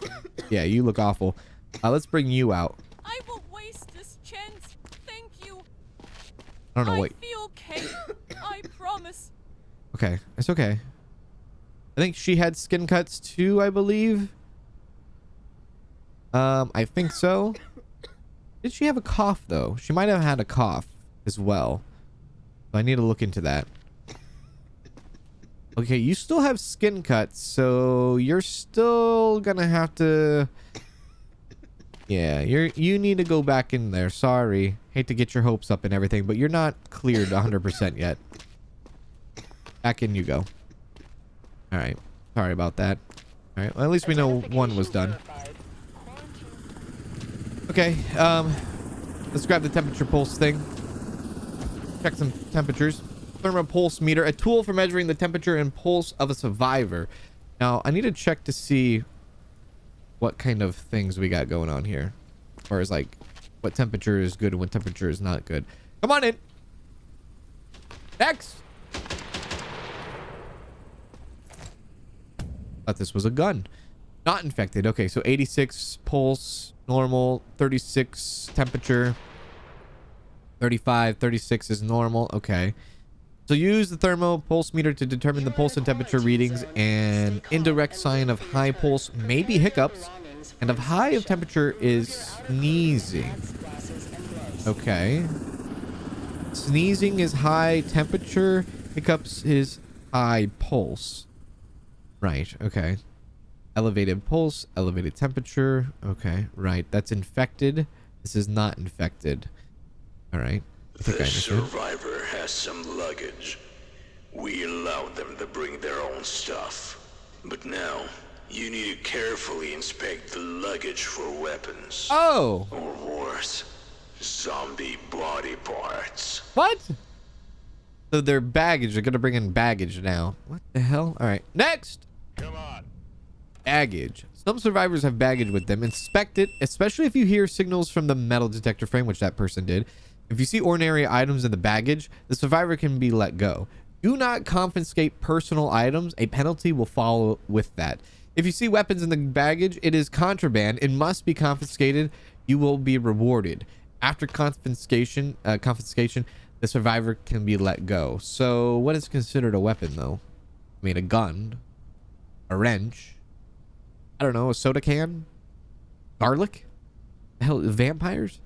S1: Yeah, you look awful. Let's bring you out.
S6: I won't waste this chance. Thank you.
S1: I don't know.
S6: I
S1: Wait.
S6: feel okay. I promise.
S1: Okay. It's okay. I think she had skin cuts too, I believe. I think so. Did she have a cough, though? She might have had a cough as well. So I need to look into that. Okay, you still have skin cuts, so you're still gonna have to... Yeah, you need to go back in there. Sorry. Hate to get your hopes up and everything, but you're not cleared 100% yet. Back in you go. Alright. Sorry about that. Alright, well, at least we know one was done. Okay, let's grab the temperature pulse thing. Check some temperatures. Thermal pulse meter, a tool for measuring the temperature and pulse of a survivor. Now, I need to check to see what kind of things we got going on here. Or as like what temperature is good and what temperature is not good. Come on in. Next. Thought this was a gun. Not infected. Okay, so 86 pulse, normal, 36 temperature, 35, 36 is normal. Okay. So use the thermo pulse meter to determine the pulse and temperature readings, and indirect sign of high pulse may be hiccups, and of high of temperature is sneezing. Okay. Sneezing is high temperature, hiccups is high pulse. Right, okay. Elevated pulse, elevated temperature. Okay, right. That's infected. This is not infected. All right.
S3: The survivor has some luggage. We allowed them to bring their own stuff. But now, you need to carefully inspect the luggage for weapons.
S1: Oh!
S3: Or worse, zombie body parts.
S1: What? So their baggage, they're gonna bring in baggage now. What the hell? All right, next.
S3: Come on.
S1: Baggage. Some survivors have baggage with them. Inspect it, especially if you hear signals from the metal detector frame, which that person did. If you see ordinary items in the baggage, the survivor can be let go. Do not confiscate personal items. A penalty will follow with that. If you see weapons in the baggage, it is contraband. It must be confiscated. You will be rewarded. After confiscation, the survivor can be let go. So what is considered a weapon, though? I mean, a gun, a wrench, I don't know, a soda can, garlic, the hell, vampires.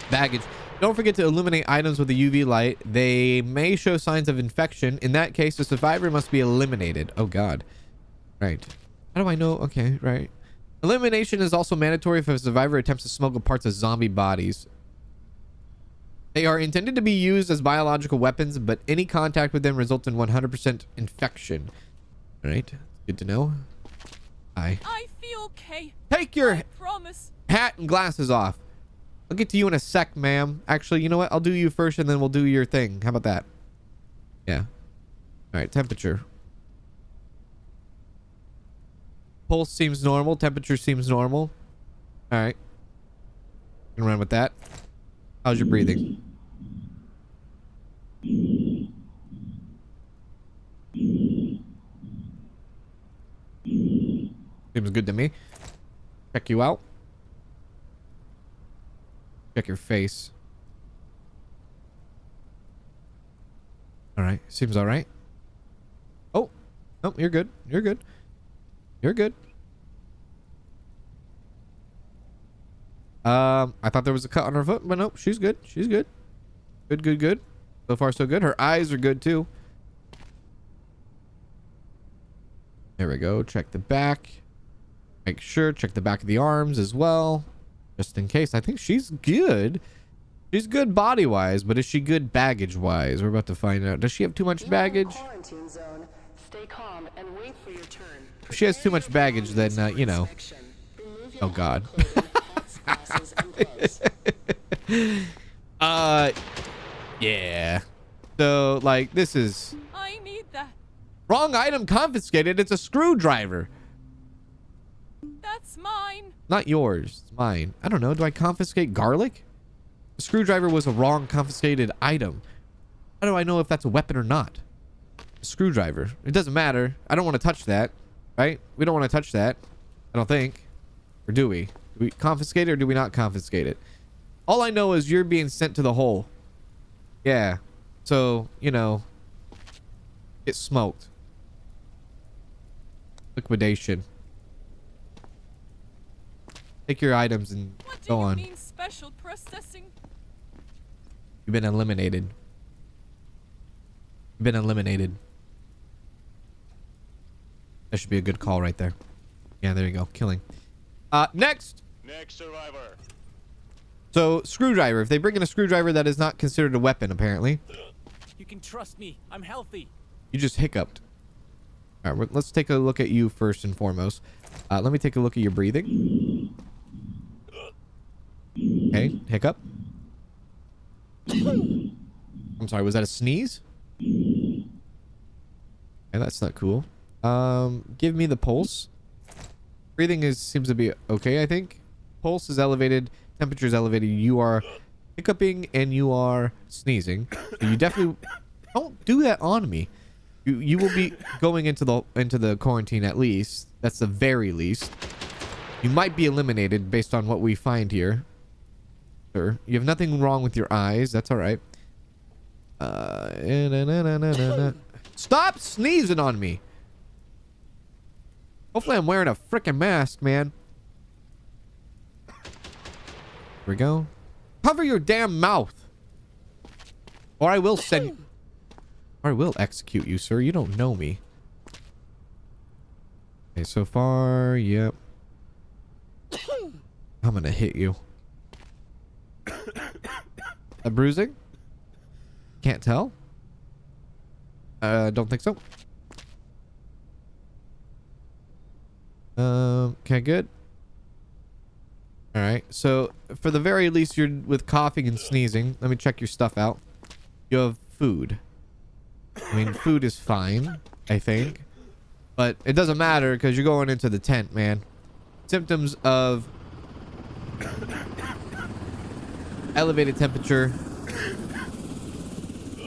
S1: Baggage. Don't forget to illuminate items with a UV light. They may show signs of infection. In that case, the survivor must be eliminated. Oh God. Right. How do I know? Okay, right. Elimination is also mandatory if a survivor attempts to smuggle parts of zombie bodies. They are intended to be used as biological weapons, but any contact with them results in 100% infection. All right. Good to know.
S6: I feel okay.
S1: Take your
S6: I promise.
S1: hat and glasses off. I'll get to you in a sec, ma'am. Actually, you know what? I'll do you first and then we'll do your thing. How about that? Yeah. All right. Temperature. Pulse seems normal. Temperature seems normal. All right. Can run with that. How's your breathing? Seems good to me. Check you out. Check your face. All right. Seems all right. Oh. Oh, you're good. You're good. You're good. I thought there was a cut on her foot, but nope. She's good. She's good. Good, good, good. So far, so good. Her eyes are good, too. There we go. Check the back. Make sure. Check the back of the arms as well. Just in case. I think she's good. She's good body-wise, but is she good baggage-wise? We're about to find out. Does she have too much baggage?
S5: Quarantine zone. Stay calm and wait for your turn.
S1: If she has too much baggage, then, you know. Oh, God. Yeah. So, like, this is...
S6: I need that.
S1: Wrong item confiscated. It's a screwdriver.
S6: That's mine.
S1: Not yours. It's mine. I don't know. Do I confiscate garlic? The screwdriver was a wrong confiscated item. How do I know if that's a weapon or not? A screwdriver. It doesn't matter. I don't want to touch that. Right? We don't want to touch that. I don't think. Or do we? Do we confiscate it or do we not confiscate it? All I know is you're being sent to the hole. Yeah. So, you know, get smoked. Liquidation. Take your items and go on.
S6: What do you mean special processing?
S1: You've been eliminated. You've been eliminated. That should be a good call right there. Yeah, there you go. Killing. Next.
S3: Next survivor.
S1: So, screwdriver. If they bring in a screwdriver, that is not considered a weapon, apparently.
S4: You can trust me. I'm healthy.
S1: You just hiccuped. All right, let's take a look at you first and foremost. Let me take a look at your breathing. Okay, hiccup. I'm sorry, was that a sneeze? Okay, that's not cool. Give me the pulse. Breathing seems to be okay, I think. pulse is elevated, temperature is elevated, you are hiccuping and you are sneezing. So you definitely don't do that on me. You will be going into the quarantine at least. That's the very least. You might be eliminated based on what we find here. Sir, you have nothing wrong with your eyes. That's all right. Stop sneezing on me. Hopefully I'm wearing a freaking mask, man. Here we go. Cover your damn mouth. Or I will send... Or I will execute you, sir. You don't know me. Okay, so far, yep. I'm gonna hit you. A bruising? Can't tell. Don't think so. Okay, good. All right. So for the very least, you're with coughing and sneezing. Let me check your stuff out. You have food. I mean, food is fine, I think, but it doesn't matter because you're going into the tent, man. Symptoms of elevated temperature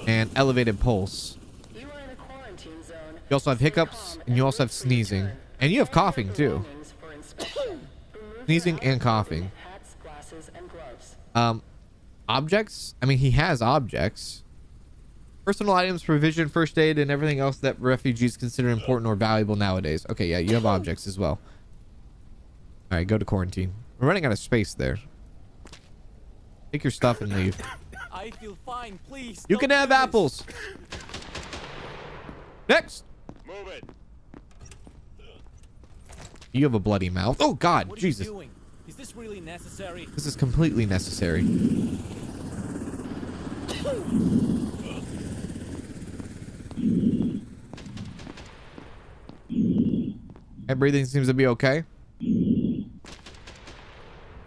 S1: and elevated pulse.
S5: You are in a quarantine zone.
S1: You also have hiccups and you also have sneezing. And you have coughing too. Sneezing and coughing.
S5: Hats, glasses, and gloves.
S1: Objects? I mean, he has objects. Personal items, provision, first aid, and everything else that refugees consider important or valuable nowadays. Okay, yeah, you have objects as well. All right, go to quarantine. We're running out of space there. Take your stuff and leave.
S4: I feel fine, please.
S1: You can have apples. Next.
S3: Move it.
S1: You have a bloody mouth. Oh God,
S4: What are
S1: Jesus.
S4: you doing? Is this really necessary?
S1: This is completely necessary. Everything seems to be okay.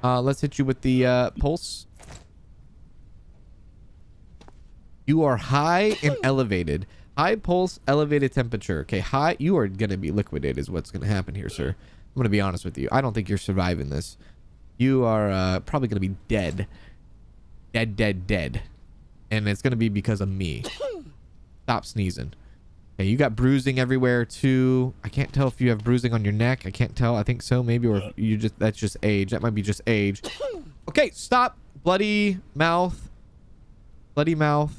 S1: Let's hit you with the pulse. You are high and elevated. High pulse, elevated temperature. Okay, high. You are gonna be liquidated is what's gonna happen here, sir. I'm gonna be honest with you. I don't think you're surviving this. You are probably gonna be dead. Dead. And it's gonna be because of me. Stop sneezing. Okay, you got bruising everywhere too. I can't tell if you have bruising on your neck. I can't tell. I think so, maybe, or if you just that's just age. That might be just age. Okay, stop. Bloody mouth. Bloody mouth.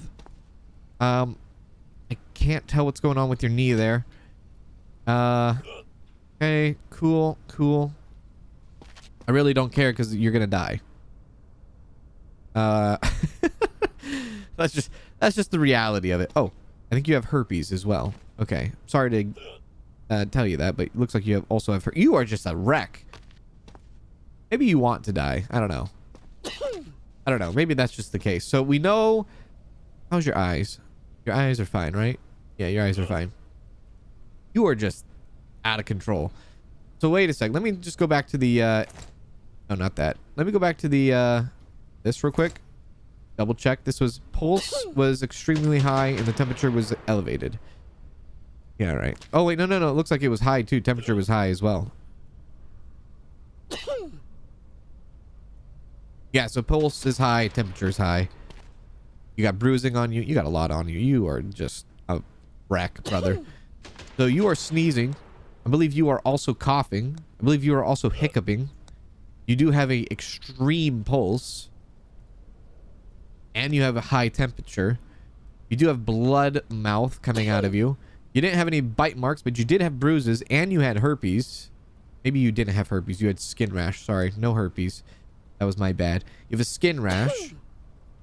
S1: I can't tell what's going on with your knee there. Okay, cool. I really don't care because you're gonna die. That's just the reality of it. Oh, I think you have herpes as well. Okay, sorry to tell you that, but it looks like you also have herpes. You are just a wreck. Maybe you want to die. I don't know. Maybe that's just the case. So we know. How's your eyes? Your eyes are fine, right? Yeah, your eyes are fine. You are just out of control. So wait a sec. Let me just go back to the no, not that. Let me go back to the this real quick. Double check. This was pulse was extremely high and the temperature was elevated. Yeah, right. Oh wait, no. It looks like it was high too. Temperature was high as well. Yeah, so pulse is high, temperature is high. You got bruising on you. You got a lot on you. You are just a wreck, brother. So you are sneezing. I believe you are also coughing. I believe you are also hiccuping. You do have a extreme pulse. And you have a high temperature. You do have blood mouth coming out of you. You didn't have any bite marks, but you did have bruises. And you had herpes. Maybe you didn't have herpes. You had skin rash. Sorry, no herpes. That was my bad. You have a skin rash.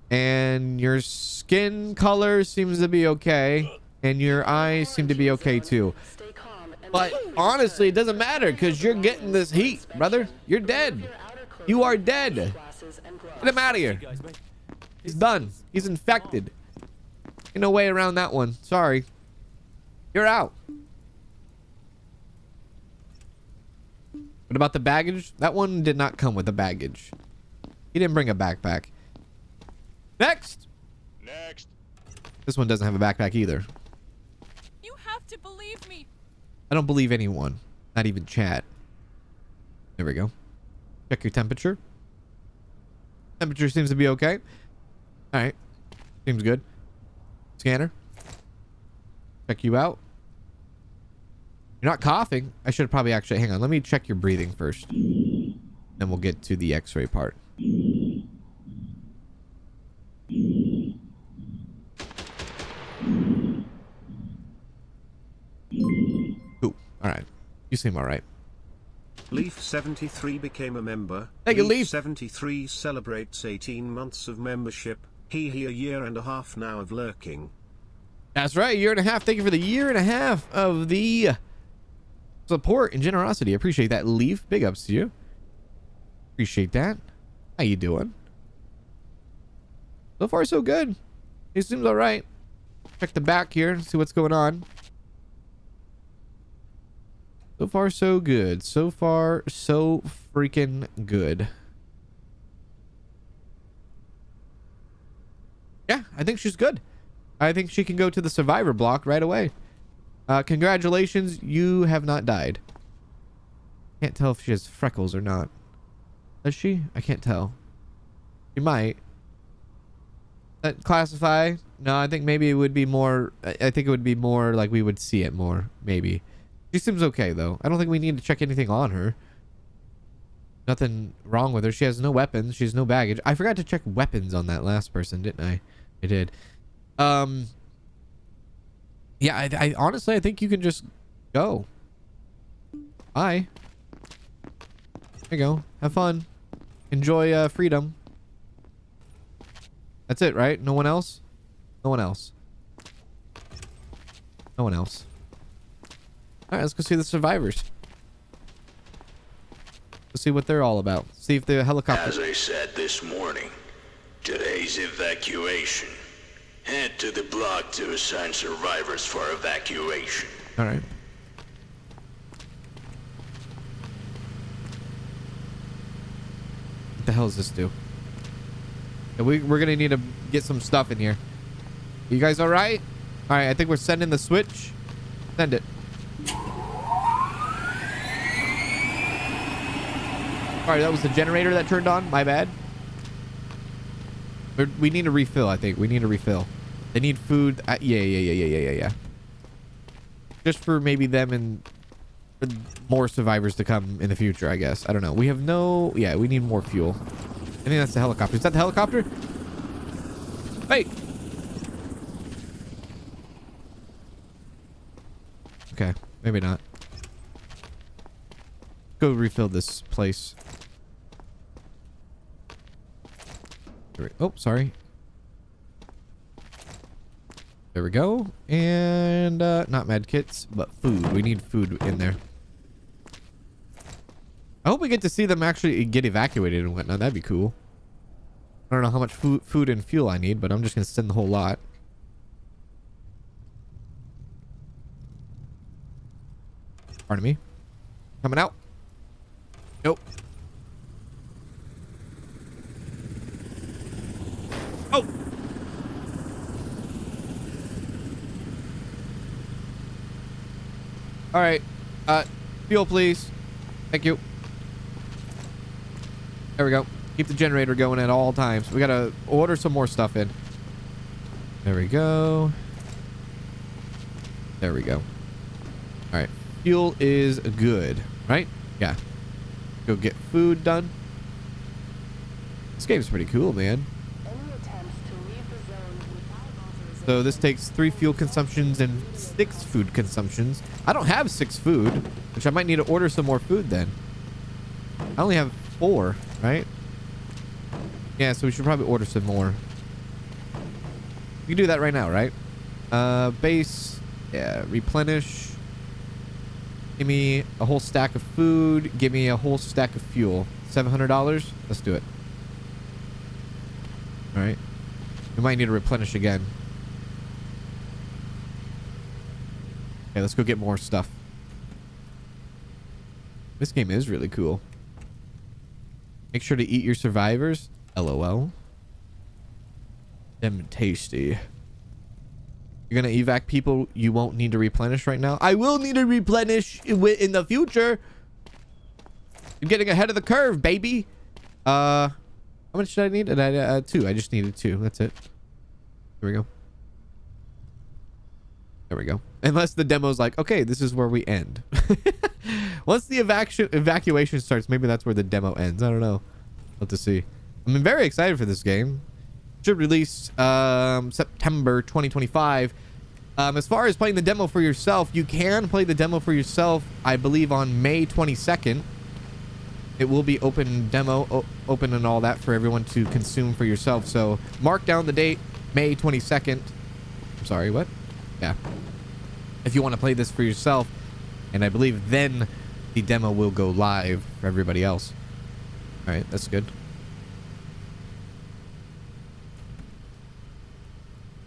S1: And your skin color seems to be okay. And your eyes seem to be okay too. But honestly, it doesn't matter because you're getting this heat, brother. You're dead. You are dead. Get him out of here. He's done. He's infected. Ain't no way around that one. Sorry. You're out. What about the baggage? That one did not come with the baggage. He didn't bring a backpack. Next. This one doesn't have a backpack either.
S6: You have to believe me.
S1: I don't believe anyone. Not even chat. There we go. Check your temperature. Temperature seems to be okay. All right. Seems good. Scanner. Check you out. You're not coughing. I should probably actually... Hang on. Let me check your breathing first. Then we'll get to the x-ray part. Cool. Alright. You seem alright.
S7: Leaf 73 became a member.
S1: Thank you, Leaf.
S7: 73 celebrates 18 months of membership. He a year and a half now of lurking.
S1: That's right. A year and a half. Thank you for the year and a half of the support and generosity. I appreciate that, Leaf. Big ups to you. Appreciate that. How you doing? So far, so good. He seems all right. Check the back here and see what's going on. So far, so good. So far, so freaking good. Yeah, I think she's good. I think she can go to the survivor block right away. Congratulations, you have not died. Can't tell if she has freckles or not. Does she? I can't tell. She might. That classify? No, I think maybe it would be more... I think it would be more like we would see it more. Maybe. She seems okay, though. I don't think we need to check anything on her. Nothing wrong with her. She has no weapons. She has no baggage. I forgot to check weapons on that last person, didn't I? I did. Yeah, I honestly, I think you can just go. Bye. There you go. Have fun. Enjoy freedom. That's it, right? No one else? No one else. No one else. Alright, let's go see the survivors. Let's see what they're all about. See if the helicopter...
S3: As I said this morning, today's evacuation. Head to the block to assign survivors for evacuation.
S1: Alright. What the hell does this do? Yeah, we're gonna need to get some stuff in here. You guys alright? Alright, I think we're sending the switch. Send it. Sorry, that was the generator that turned on. My bad. We need to refill, I think. We need to refill. They need food. Yeah. Just for maybe them and for more survivors to come in the future, I guess. I don't know. We have no... Yeah, we need more fuel. I think that's the helicopter. Is that the helicopter? Wait. Okay. Maybe not. Go refill this place. Oh, sorry. There we go. And not med kits, but food. We need food in there. I hope we get to see them actually get evacuated and whatnot. That'd be cool. I don't know how much food and fuel I need, but I'm just gonna send the whole lot. Pardon me. Coming out. Nope. Oh! Alright. Fuel, please. Thank you. There we go. Keep the generator going at all times. We gotta order some more stuff in. There we go. There we go. Alright. Fuel is good, right? Yeah. Go get food done. This game's pretty cool, man. So this takes 3 fuel consumptions and 6 food consumptions. I don't have 6 food, which I might need to order some more food then. I only have 4, right? Yeah, so we should probably order some more. You can do that right now, right? Base, yeah, replenish. Give me a whole stack of food. Give me a whole stack of fuel. $700? Let's do it. All right. We might need to replenish again. Okay, let's go get more stuff. This game is really cool. Make sure to eat your survivors. LOL. Them tasty. You're gonna evac people you won't need to replenish right now? I will need to replenish in the future. You're getting ahead of the curve, baby. How much did I need? Two. I just needed two. That's it. Here we go. There we go. Unless the demo's like, okay, this is where we end. Once the evacuation starts, maybe that's where the demo ends. I don't know. What to see. I'm very excited for this game. Should release September 2025. As far as playing the demo for yourself, you can play the demo for yourself, I believe, on May 22nd. It will be open demo, open and all that for everyone to consume for yourself. So mark down the date, May 22nd. I'm sorry, what? Yeah. If you want to play this for yourself, and I believe then the demo will go live for everybody else. All right, that's good.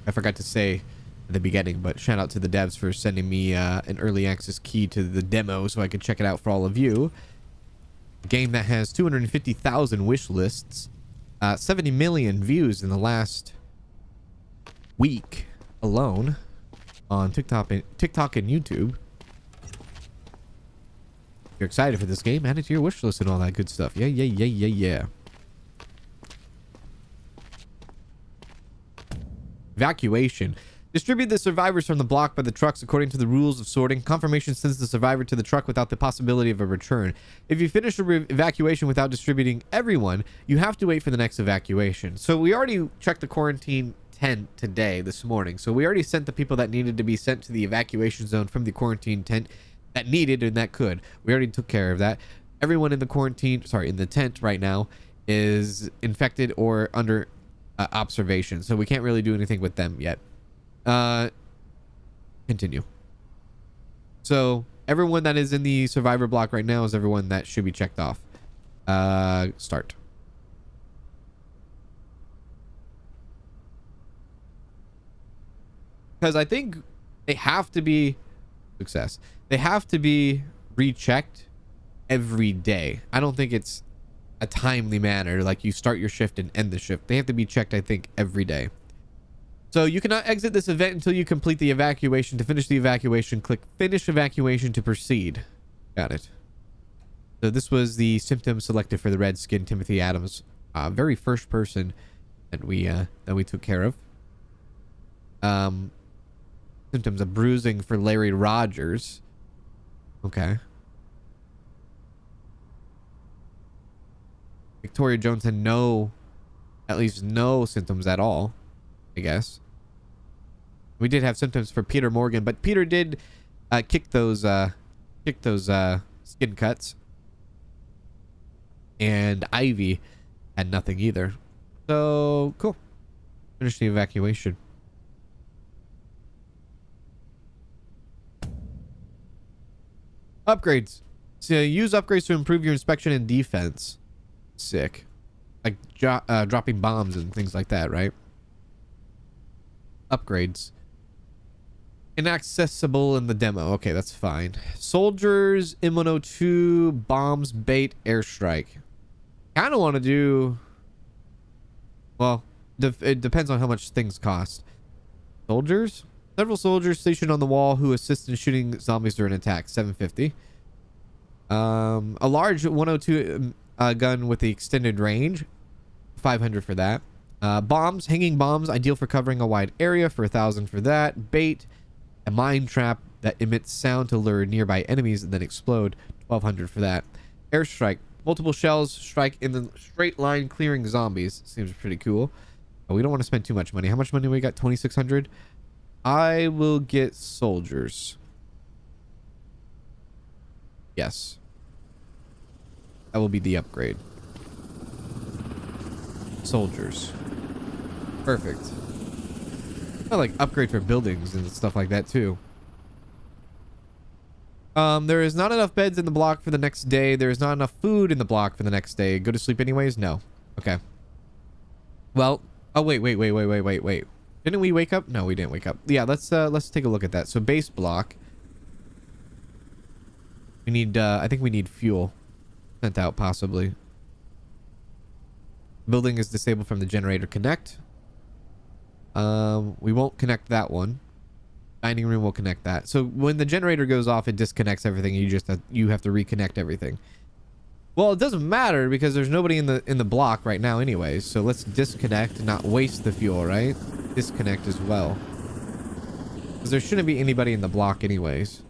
S1: I forgot to say at the beginning, but shout out to the devs for sending me an early access key to the demo so I could check it out for all of you. A game that has 250,000 wish lists, 70 million views in the last week alone on TikTok and YouTube. If you're excited for this game, add it to your wish list and all that good stuff. Yeah. Evacuation. Distribute the survivors from the block by the trucks according to the rules of sorting. Confirmation sends the survivor to the truck without the possibility of a return. If you finish the evacuation without distributing everyone, you have to wait for the next evacuation. So we already checked the quarantine tent today, this morning. So we already sent the people that needed to be sent to the evacuation zone from the quarantine tent that needed and that could. We already took care of that. Everyone in the quarantine, sorry, in the tent right now is infected or under observation. So we can't really do anything with them yet. Continue. So everyone that is in the survivor block right now is everyone that should be checked off. Start. Because I think they have to be success. They have to be rechecked every day. I don't think it's a timely manner, like you start your shift and end the shift. They have to be checked, I think, every day. So you cannot exit this event until you complete the evacuation. To finish the evacuation, click finish evacuation to proceed. Got it. So this was the symptom selected for the red skin Timothy Adams, very first person that we took care of. Symptoms of bruising for Larry Rogers. Okay. Victoria Jones had at least no symptoms at all, I guess. We did have symptoms for Peter Morgan, but Peter did kick those skin cuts. And Ivy had nothing either. So, cool. Finish the evacuation. Upgrades. So use upgrades to improve your inspection and defense. Sick. Like dropping bombs and things like that, right? Upgrades. Inaccessible in the demo. Okay, that's fine. Soldiers, M102, bombs, bait, airstrike. Kind of want to do... Well, it depends on how much things cost. Soldiers? Several soldiers stationed on the wall who assist in shooting zombies during attack. 750. A large 102 gun with the extended range. 500 for that. Bombs, hanging bombs, ideal for covering a wide area, for 1,000 for that. Bait, a mine trap that emits sound to lure nearby enemies and then explode. 1,200 for that. Airstrike, multiple shells strike in the straight line, clearing zombies. Seems pretty cool. But we don't want to spend too much money. How much money we got? 2,600. I will get soldiers. Yes. That will be the upgrade. Soldiers. Perfect. I like upgrade for buildings and stuff like that too. There is not enough beds in the block for the next day. There is not enough food in the block for the next day. Go to sleep anyways? No. Okay. Well, oh wait. Didn't we wake up? No, we didn't wake up. Yeah, let's take a look at that. So base block. We need I think we need fuel sent out possibly. Building is disabled from the generator. Connect. We won't connect that one. Dining room will connect that. So when the generator goes off, it disconnects everything. You have to reconnect everything. Well, it doesn't matter because there's nobody in the block right now anyways. So let's disconnect and not waste the fuel, right? Disconnect as well. Because there shouldn't be anybody in the block anyways.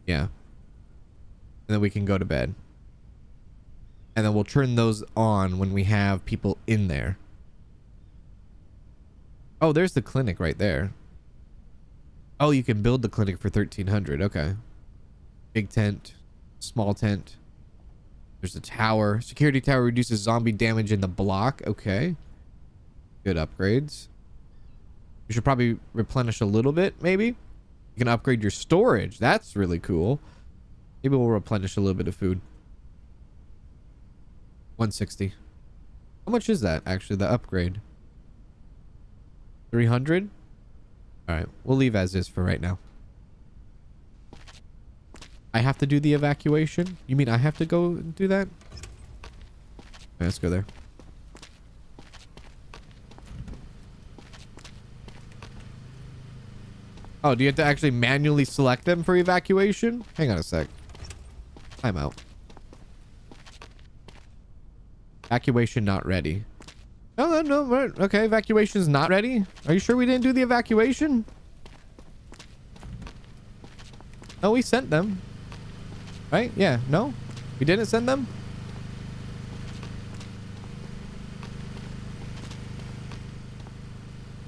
S1: Yeah. And then we can go to bed. And then we'll turn those on when we have people in there. Oh, there's the clinic right there. Oh, you can build the clinic for 1,300. Okay. Big tent. Small tent. There's a tower. Security tower reduces zombie damage in the block. Okay. Good upgrades. You should probably replenish a little bit, maybe. You can upgrade your storage. That's really cool. Maybe we'll replenish a little bit of food. 160. How much is that, actually, the upgrade? 300? All right. We'll leave as is for right now. I have to do the evacuation? You mean I have to go do that? Okay, let's go there. Oh, do you have to actually manually select them for evacuation? Hang on a sec. I'm out. Evacuation not ready. No. Right. Okay, evacuation's not ready. Are you sure we didn't do the evacuation? No, we sent them. Right? Yeah. No? We didn't send them?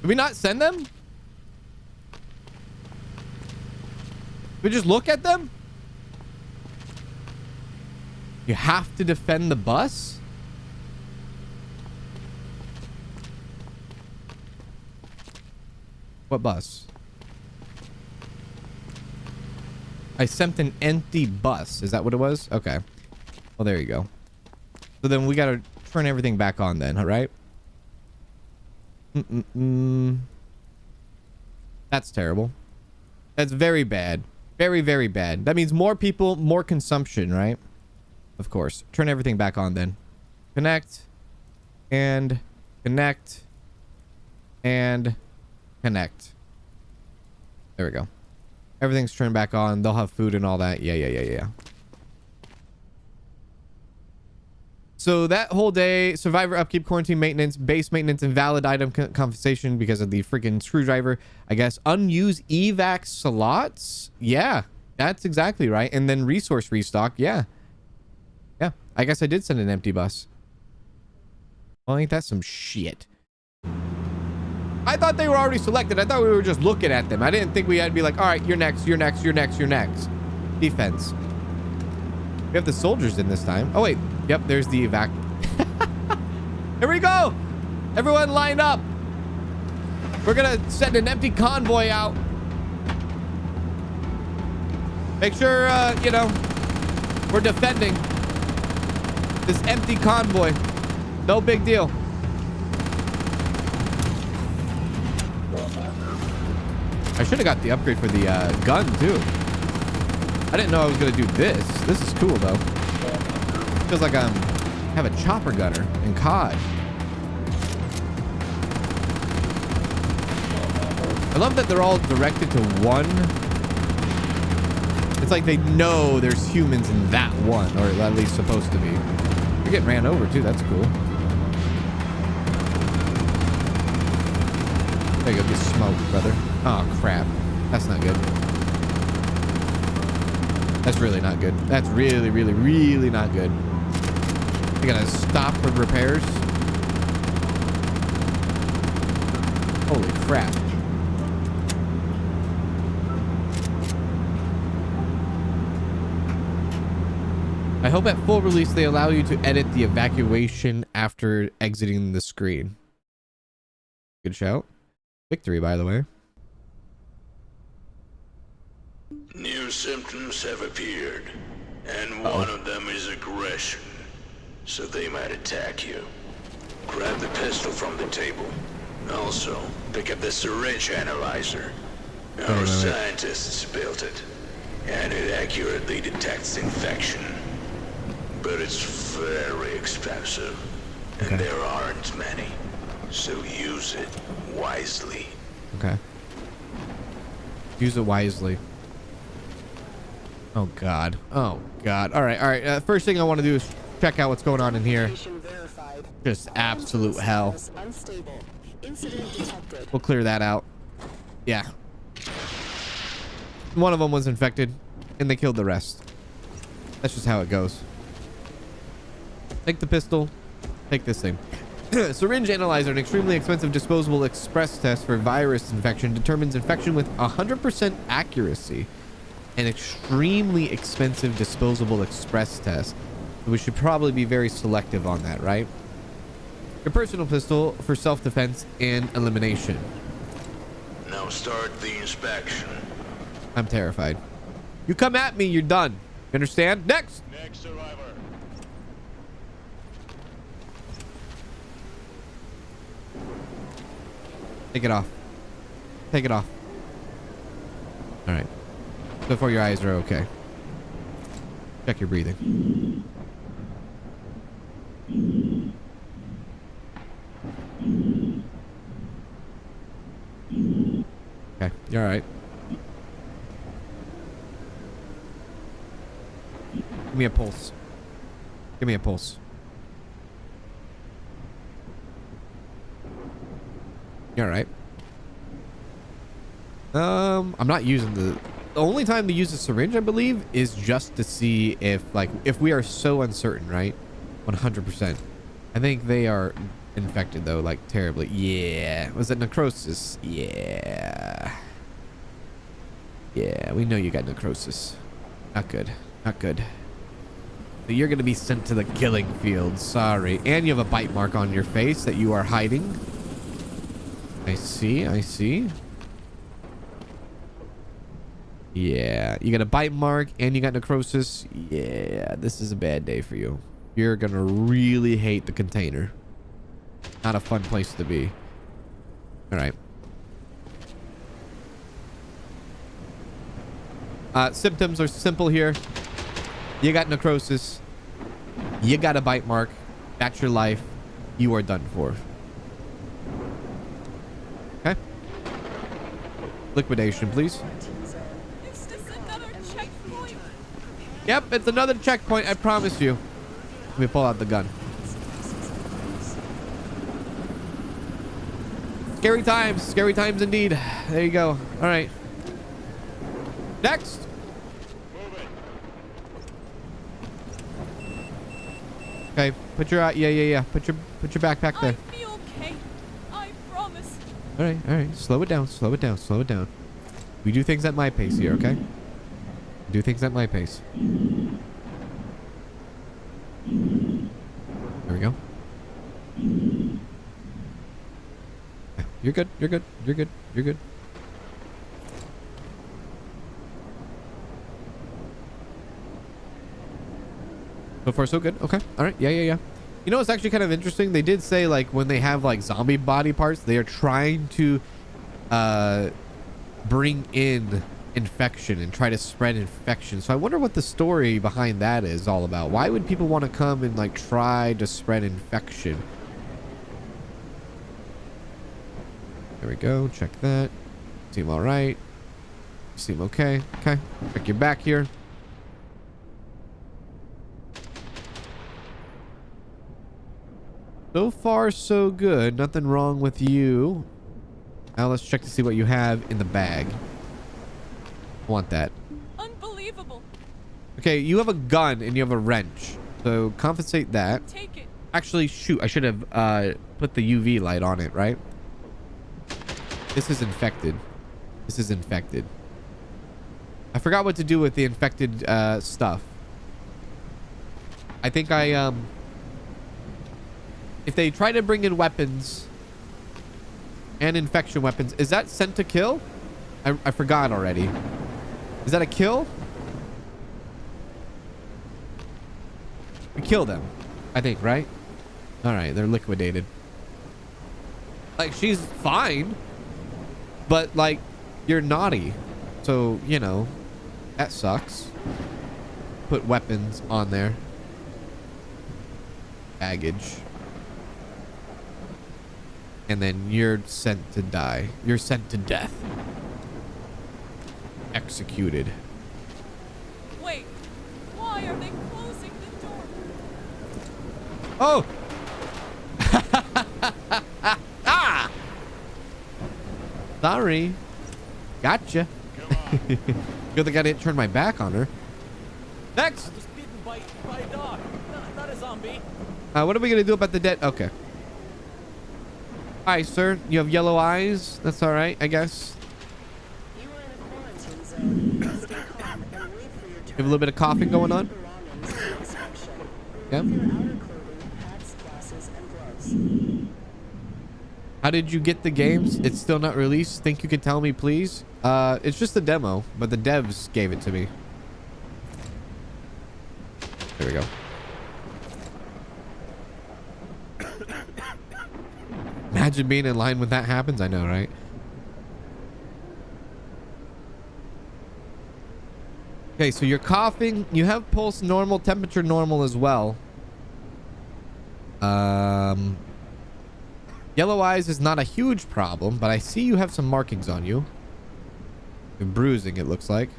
S1: Did we not send them? Did we just look at them? You have to defend the bus? What bus? I sent an empty bus. Is that what it was? Okay. Well, there you go. So then we gotta turn everything back on then, all right? That's terrible. That's very bad. Very, very bad. That means more people, more consumption, right? Of course. Turn everything back on then. Connect. And connect. And connect. There we go. Everything's turned back on. They'll have food and all that. Yeah. So that whole day, survivor upkeep, quarantine maintenance, base maintenance, invalid item compensation because of the freaking screwdriver. I guess unused evac slots. Yeah, that's exactly right. And then resource restock. Yeah. I guess I did send an empty bus. Well, ain't that some shit? I thought they were already selected. I thought we were just looking at them. I didn't think we had to be like, all right, you're next. Defense. We have the soldiers in this time. Oh, wait. Yep, there's the evac. Here we go. Everyone line up. We're going to send an empty convoy out. Make sure, we're defending this empty convoy. No big deal. I should have got the upgrade for the gun, too. I didn't know I was going to do this. This is cool, though. Feels like I have a chopper gunner in COD. I love that they're all directed to one. It's like they know there's humans in that one, or at least supposed to be. You're getting ran over, too. That's cool. There you go. Get smoked, brother. Oh, crap. That's not good. That's really not good. That's really, really, really not good. We gotta stop for repairs. Holy crap. I hope at full release they allow you to edit the evacuation after exiting the screen. Good shout. Victory, by the way.
S3: New symptoms have appeared, and one of them is aggression, so they might attack you. Grab the pistol from the table. Also, pick up the syringe analyzer. Our scientists built it, and it accurately detects infection. But it's very expensive, and there aren't many, so use it wisely.
S1: Okay. Use it wisely. Oh God. Oh God. All right. All right. First thing I want to do is check out what's going on in here. Just absolute hell.
S5: Unstable. Incident detected.
S1: We'll clear that out. Yeah. One of them was infected, and they killed the rest. That's just how it goes. Take the pistol. Take this thing. Syringe analyzer, an extremely expensive disposable express test for virus infection, determines infection with 100% accuracy. An extremely expensive disposable express test. We should probably be very selective on that, right? Your personal pistol for self-defense and elimination.
S3: Now start the inspection.
S1: I'm terrified. You come at me, you're done. You understand? Next!
S3: Next survivor.
S1: Take it off. Take it off. All right. So far, your eyes are okay. Check your breathing. Okay, you're all right. Give me a pulse. Give me a pulse. You're all right. I'm not using the only time to use a syringe, I believe, is just to see if we are so uncertain, right? 100%. I think they are infected though, like terribly. Yeah. Was it necrosis? Yeah. Yeah, we know you got necrosis. Not good. Not good. So you're gonna be sent to the killing field. Sorry. And you have a bite mark on your face that you are hiding. I see. I see. Yeah, you got a bite mark and you got necrosis. Yeah, this is a bad day for you. You're gonna really hate the container. Not a fun place to be. All right. Symptoms are simple here. You got necrosis. You got a bite mark. That's your life. You are done for. Okay. Liquidation, please.
S6: It's just another checkpoint.
S1: Yep, it's another checkpoint, I promise you. Let me pull out the gun. Scary times indeed. There you go. All right. Next. Okay, put your yeah. Put your backpack there.
S6: I'll be okay. I promise.
S1: All right. Slow it down. We do things at my pace here, okay? We do things at my pace. There we go. You're good. So far, so good. Okay. All right. Yeah. You know, it's actually kind of interesting. They did say, like, when they have, like, zombie body parts, they are trying to bring in infection and try to spread infection. So I wonder what the story behind that is all about. Why would people want to come and, like, try to spread infection? There we go. Check that. Seem all right. Seem okay. Okay. Check your back here. So far, so good. Nothing wrong with you. Now let's check to see what you have in the bag. Want that.
S6: Unbelievable.
S1: Okay, you have a gun and you have a wrench. So compensate that.
S6: Take it.
S1: Actually, shoot. I should have put the UV light on it, right? This is infected. I forgot what to do with the infected stuff. I think if they try to bring in weapons and infection weapons, is that sent to kill? I forgot already. Is that a kill? We kill them, I think, right? All right, they're liquidated. Like, she's fine, but, like, you're naughty. So, you know, that sucks. Put weapons on there. Baggage. And then you're sent to die. You're sent to death. Executed. Oh! Ah! Sorry. Gotcha. Good thing I didn't turn my back on her. Next!
S4: I was bitten by a dog, not a zombie.
S1: What are we gonna do about the dead? Okay. Hi, sir. You have yellow eyes. That's all right, I guess.
S5: You are in a quarantine zone. Stay calm and wait for your
S1: You
S5: turn.
S1: have a little bit of coughing going on.
S5: Belongings for inspection.
S1: Yep.
S5: Remove your outer clothing, hats, glasses, and gloves.
S1: How did you get the games? It's still not released. Think you can tell me, please? It's just a demo, but the devs gave it to me. There we go. Imagine being in line when that happens. I know, right? Okay, so you're coughing. You have pulse normal, temperature normal as well. Yellow eyes is not a huge problem, but I see you have some markings on you. And bruising, it looks like.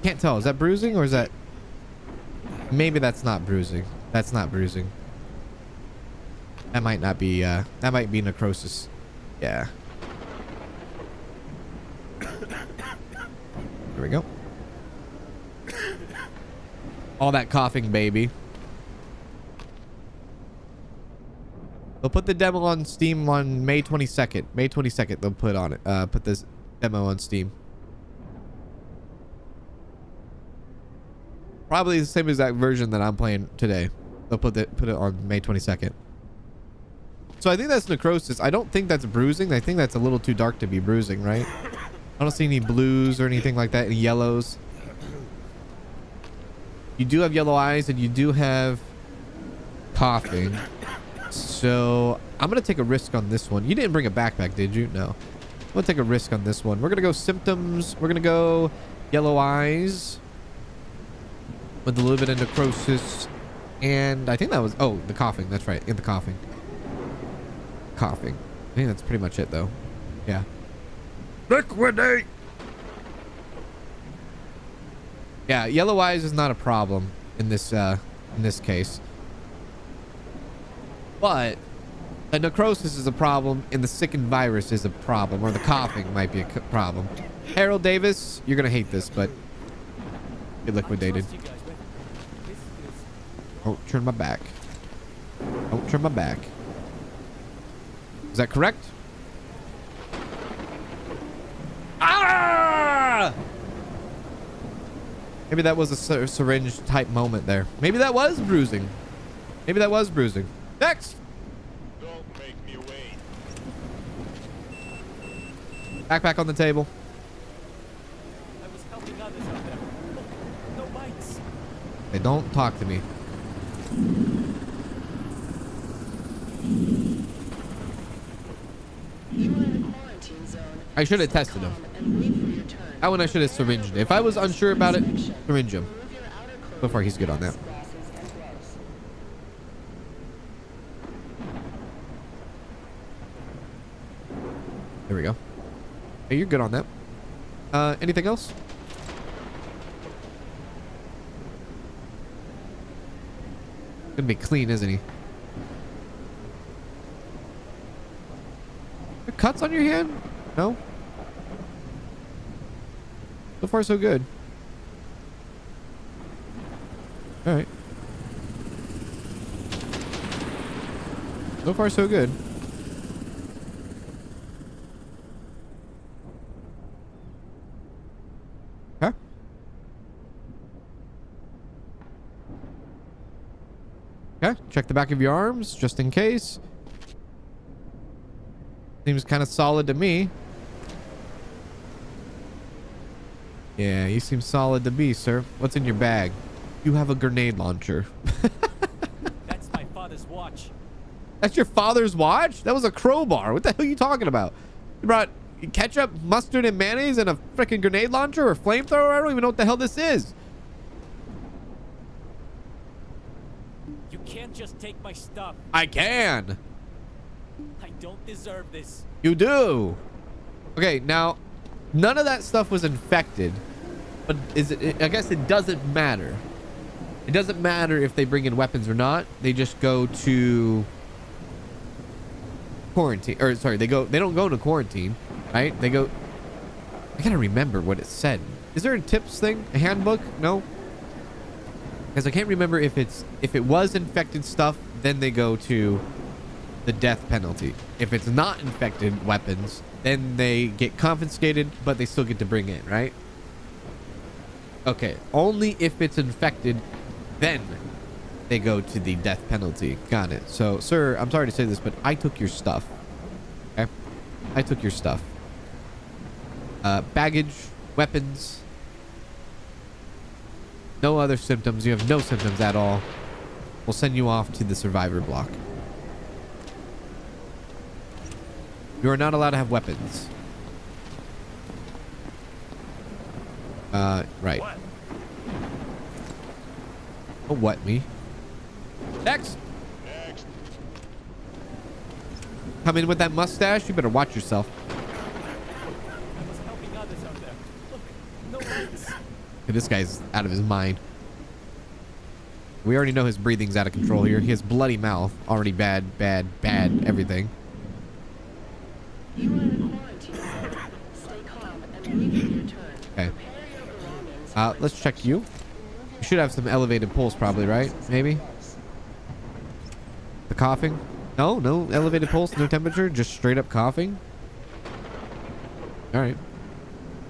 S1: Can't tell. Is that bruising or is that... Maybe that's not bruising. That's not bruising. That might not be, that might be necrosis. Yeah. There we go. All that coughing, baby. They'll put the demo on Steam on May 22nd. May 22nd, they'll put on it. Put this demo on Steam. Probably the same exact version that I'm playing today. They'll put it on May 22nd. So I think that's necrosis. I don't think that's bruising. I think that's a little too dark to be bruising, right? I don't see any blues or anything like that. Any yellows. You do have yellow eyes and you do have coughing. So I'm going to take a risk on this one. You didn't bring a backpack, did you? No. I'm going to take a risk on this one. We're going to go symptoms. We're going to go yellow eyes with a little bit of necrosis. And I think that was... Oh, the coughing. That's right. In the coughing. Coughing. I think that's pretty much it, though. Yeah. Liquidate! Yeah, yellow eyes is not a problem in this case. But the necrosis is a problem and the sickened virus is a problem, or the coughing might be a problem. Harold Davis, you're going to hate this, but get liquidated. Don't turn my back. Don't turn my back. Is that correct? Ah! Maybe that was a syringe type moment there. Maybe that was bruising. Maybe that was bruising. Next.
S3: Don't make me wait.
S1: Backpack on the table.
S4: I was helping others out there. No bites.
S1: Hey, don't talk to me.
S5: You are in a quarantine zone.
S1: I should have
S5: Stay
S1: tested him.
S5: calm and wait for your turn.
S1: That one I should have syringed. If I was unsure about it, syringe him.
S5: Remove your outer clothing,
S1: So far, he's good on that.
S5: hats, glasses, and gloves.
S1: There we go. Hey, you're good on that. Anything else? Gonna be clean, isn't he? There cuts on your hand? No? So far, so good. Alright. So far, so good. Huh? Okay, check the back of your arms, just in case. Seems kind of solid to me. Yeah, you seem solid to me, sir. What's in your bag? You have a grenade launcher.
S4: That's my father's watch.
S1: That's your father's watch? That was a crowbar. What the hell are you talking about? You brought ketchup, mustard, and mayonnaise and a freaking grenade launcher or flamethrower? I don't even know what the hell this is.
S4: You can't just take my stuff.
S1: I can.
S4: I don't deserve this.
S1: You do. Okay, now, none of that stuff was infected. But I guess it doesn't matter. It doesn't matter if they bring in weapons or not. They just go to quarantine, or sorry, they don't go to quarantine, right? They go, I gotta remember what it said. Is there a tips thing, a handbook? No, because I can't remember if it was infected stuff, then they go to the death penalty. If it's not infected weapons, then they get confiscated, but they still get to bring in, right? Okay, only if it's infected, then they go to the death penalty. Got it. So, sir, I'm sorry to say this, but I took your stuff. Okay? I took your stuff. Baggage, weapons. No other symptoms. You have no symptoms at all. We'll send you off to the survivor block. You are not allowed to have weapons. Right.
S2: What?
S1: Oh, what, me? Next. Come in with that mustache. You better watch yourself.
S4: I was helping others out there. Look, no lights.
S1: This guy's out of his mind. We already know his breathing's out of control here. He has bloody mouth. Already bad, everything.
S5: You are in a quarantine zone. Stay calm and wait for your turn.
S1: Okay.
S5: Prepare your belongings.
S1: Let's check you. You should have some elevated pulse probably, right? Maybe? The coughing? No elevated pulse, no temperature, just straight up coughing? Alright.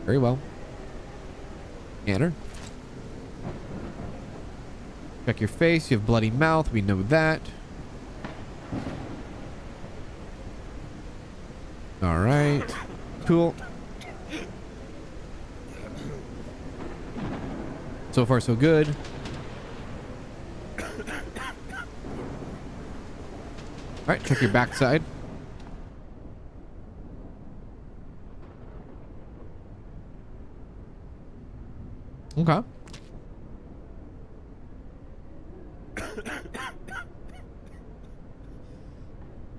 S1: Very well. Scanner. Check your face. You have bloody mouth. We know that. Alright. Cool. So far, so good. Alright, check your backside. Okay.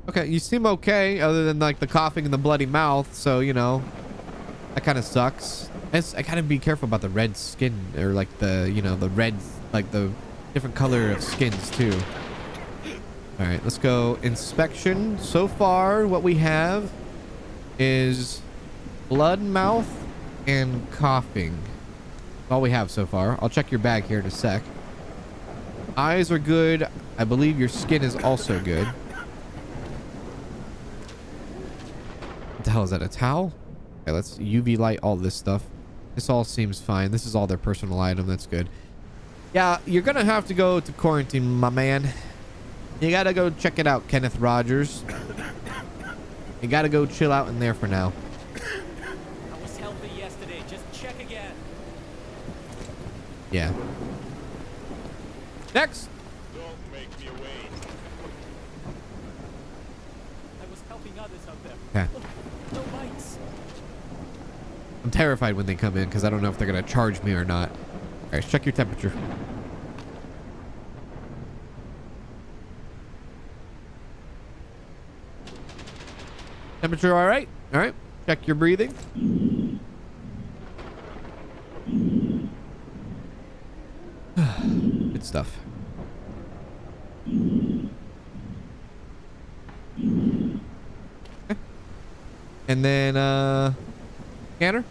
S1: Okay, you seem okay, other than like the coughing and the bloody mouth, so you know that kind of sucks. I gotta be careful about the red skin, or like the, you know, the red, like the different color of skins too. All right, let's go inspection. So far, what we have is blood mouth and coughing. All we have so far. I'll check your bag here in a sec. Eyes are good. I believe your skin is also good. What the hell is that? A towel? Okay, let's UV light all this stuff. This all seems fine. This is all their personal item. That's good. Yeah, you're gonna have to go to quarantine, my man. You gotta go check it out, Kenneth Rogers. You gotta go chill out in there for now.
S4: I was healthy yesterday. Just check again.
S1: Yeah. Next.
S3: Don't make me wait.
S4: I was helping others out there.
S1: Okay.
S4: Look, no lights.
S1: I'm terrified when they come in because I don't know if they're gonna charge me or not. All right, let's check your temperature. Temperature all right? All right. Check your breathing. Good stuff. Okay. And then scanner.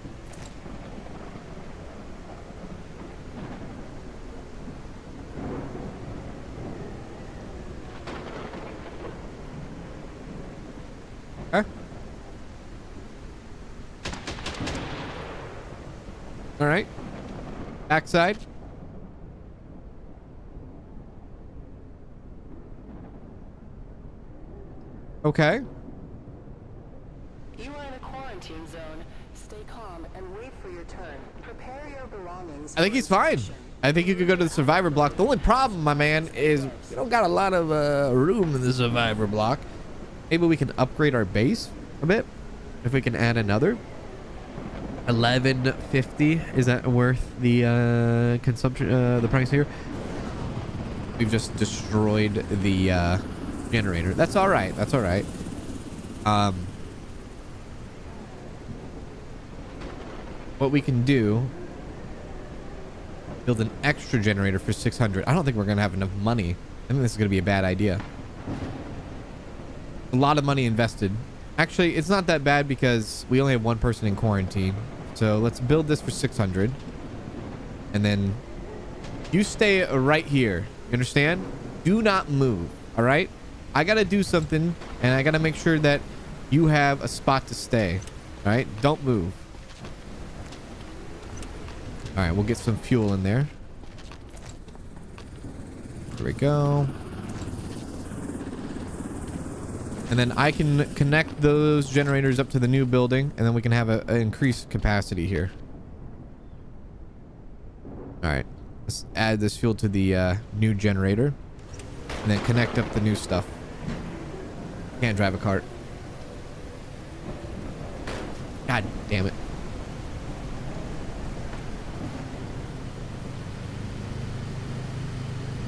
S1: Okay. All right. Backside. Okay.
S5: You are in a quarantine zone. Stay calm and wait for your turn. Prepare your belongings.
S1: I think he's fine. I think you could go to the survivor block. The only problem, my man, is we don't got a lot of room in the survivor block. Maybe we can upgrade our base a bit. If we can add another. 1150. Is that worth the consumption, the price here? We've just destroyed the generator. That's all right. That's all right. What we can do build an extra generator for 600. I don't think we're gonna have enough money. I think this is gonna be a bad idea. A lot of money invested. Actually, it's not that bad because we only have one person in quarantine. So let's build this for 600. And then you stay right here. You understand? Do not move. All right? I got to do something, and I got to make sure that you have a spot to stay. All right? Don't move. All right, we'll get some fuel in there. Here we go. And then I can connect those generators up to the new building, and then we can have an increased capacity here. All right, let's add this fuel to the new generator, and then connect up the new stuff. Can't drive a cart. God damn it.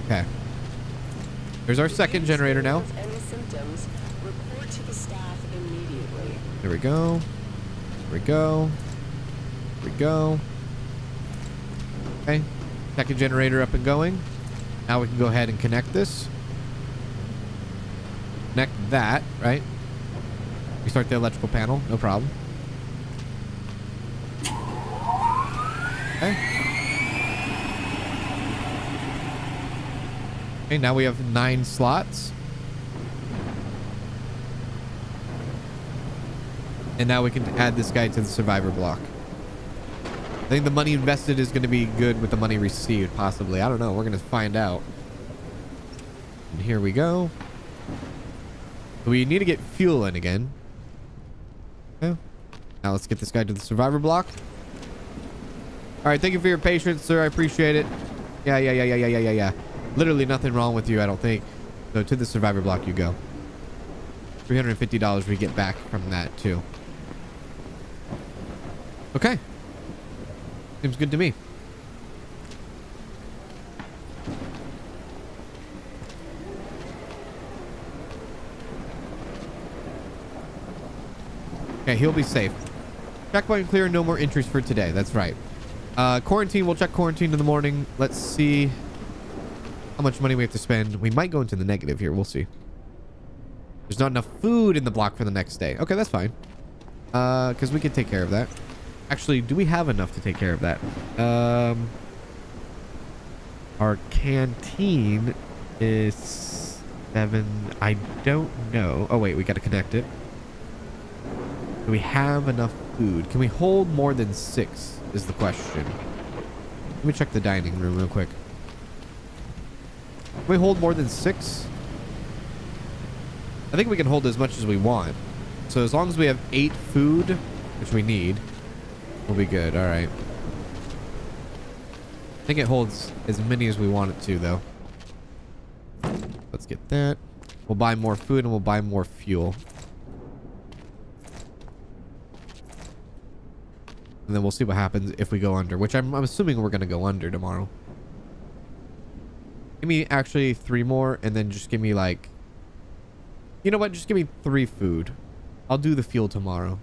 S1: Okay. There's our second generator now.
S5: Any symptoms, report to the staff immediately.
S1: There we go. There we go. There we go. Okay. Second generator up and going. Now we can go ahead and connect this. Connect that, right? Restart the electrical panel. No problem. Okay. Okay, now we have 9 slots. And now we can add this guy to the survivor block. I think the money invested is going to be good with the money received, possibly. I don't know. We're going to find out. And here we go. We need to get fuel in again. Okay. Now let's get this guy to the survivor block. All right. Thank you for your patience, sir. I appreciate it. Yeah. Literally nothing wrong with you, I don't think. So to the survivor block you go. $350 we get back from that too. Okay. Seems good to me. Okay, he'll be safe. Checkpoint clear, no more entries for today. That's right. Quarantine, we'll check quarantine in the morning. Let's see how much money we have to spend. We might go into the negative here. We'll see. There's not enough food in the block for the next day. Okay, that's fine. Because we can take care of that. Actually, do we have enough to take care of that? Our canteen is 7. I don't know. Oh, wait. We got to connect it. Do we have enough food? Can we hold more than 6 is the question. Let me check the dining room real quick. Can we hold more than 6? I think we can hold as much as we want. So as long as we have 8 food, which we need, we'll be good. All right. I think it holds as many as we want it to, though. Let's get that. We'll buy more food and we'll buy more fuel. And then we'll see what happens if we go under, which I'm assuming we're going to go under tomorrow. Give me actually 3 more and then just give me like... You know what? Just give me 3 food. I'll do the fuel tomorrow.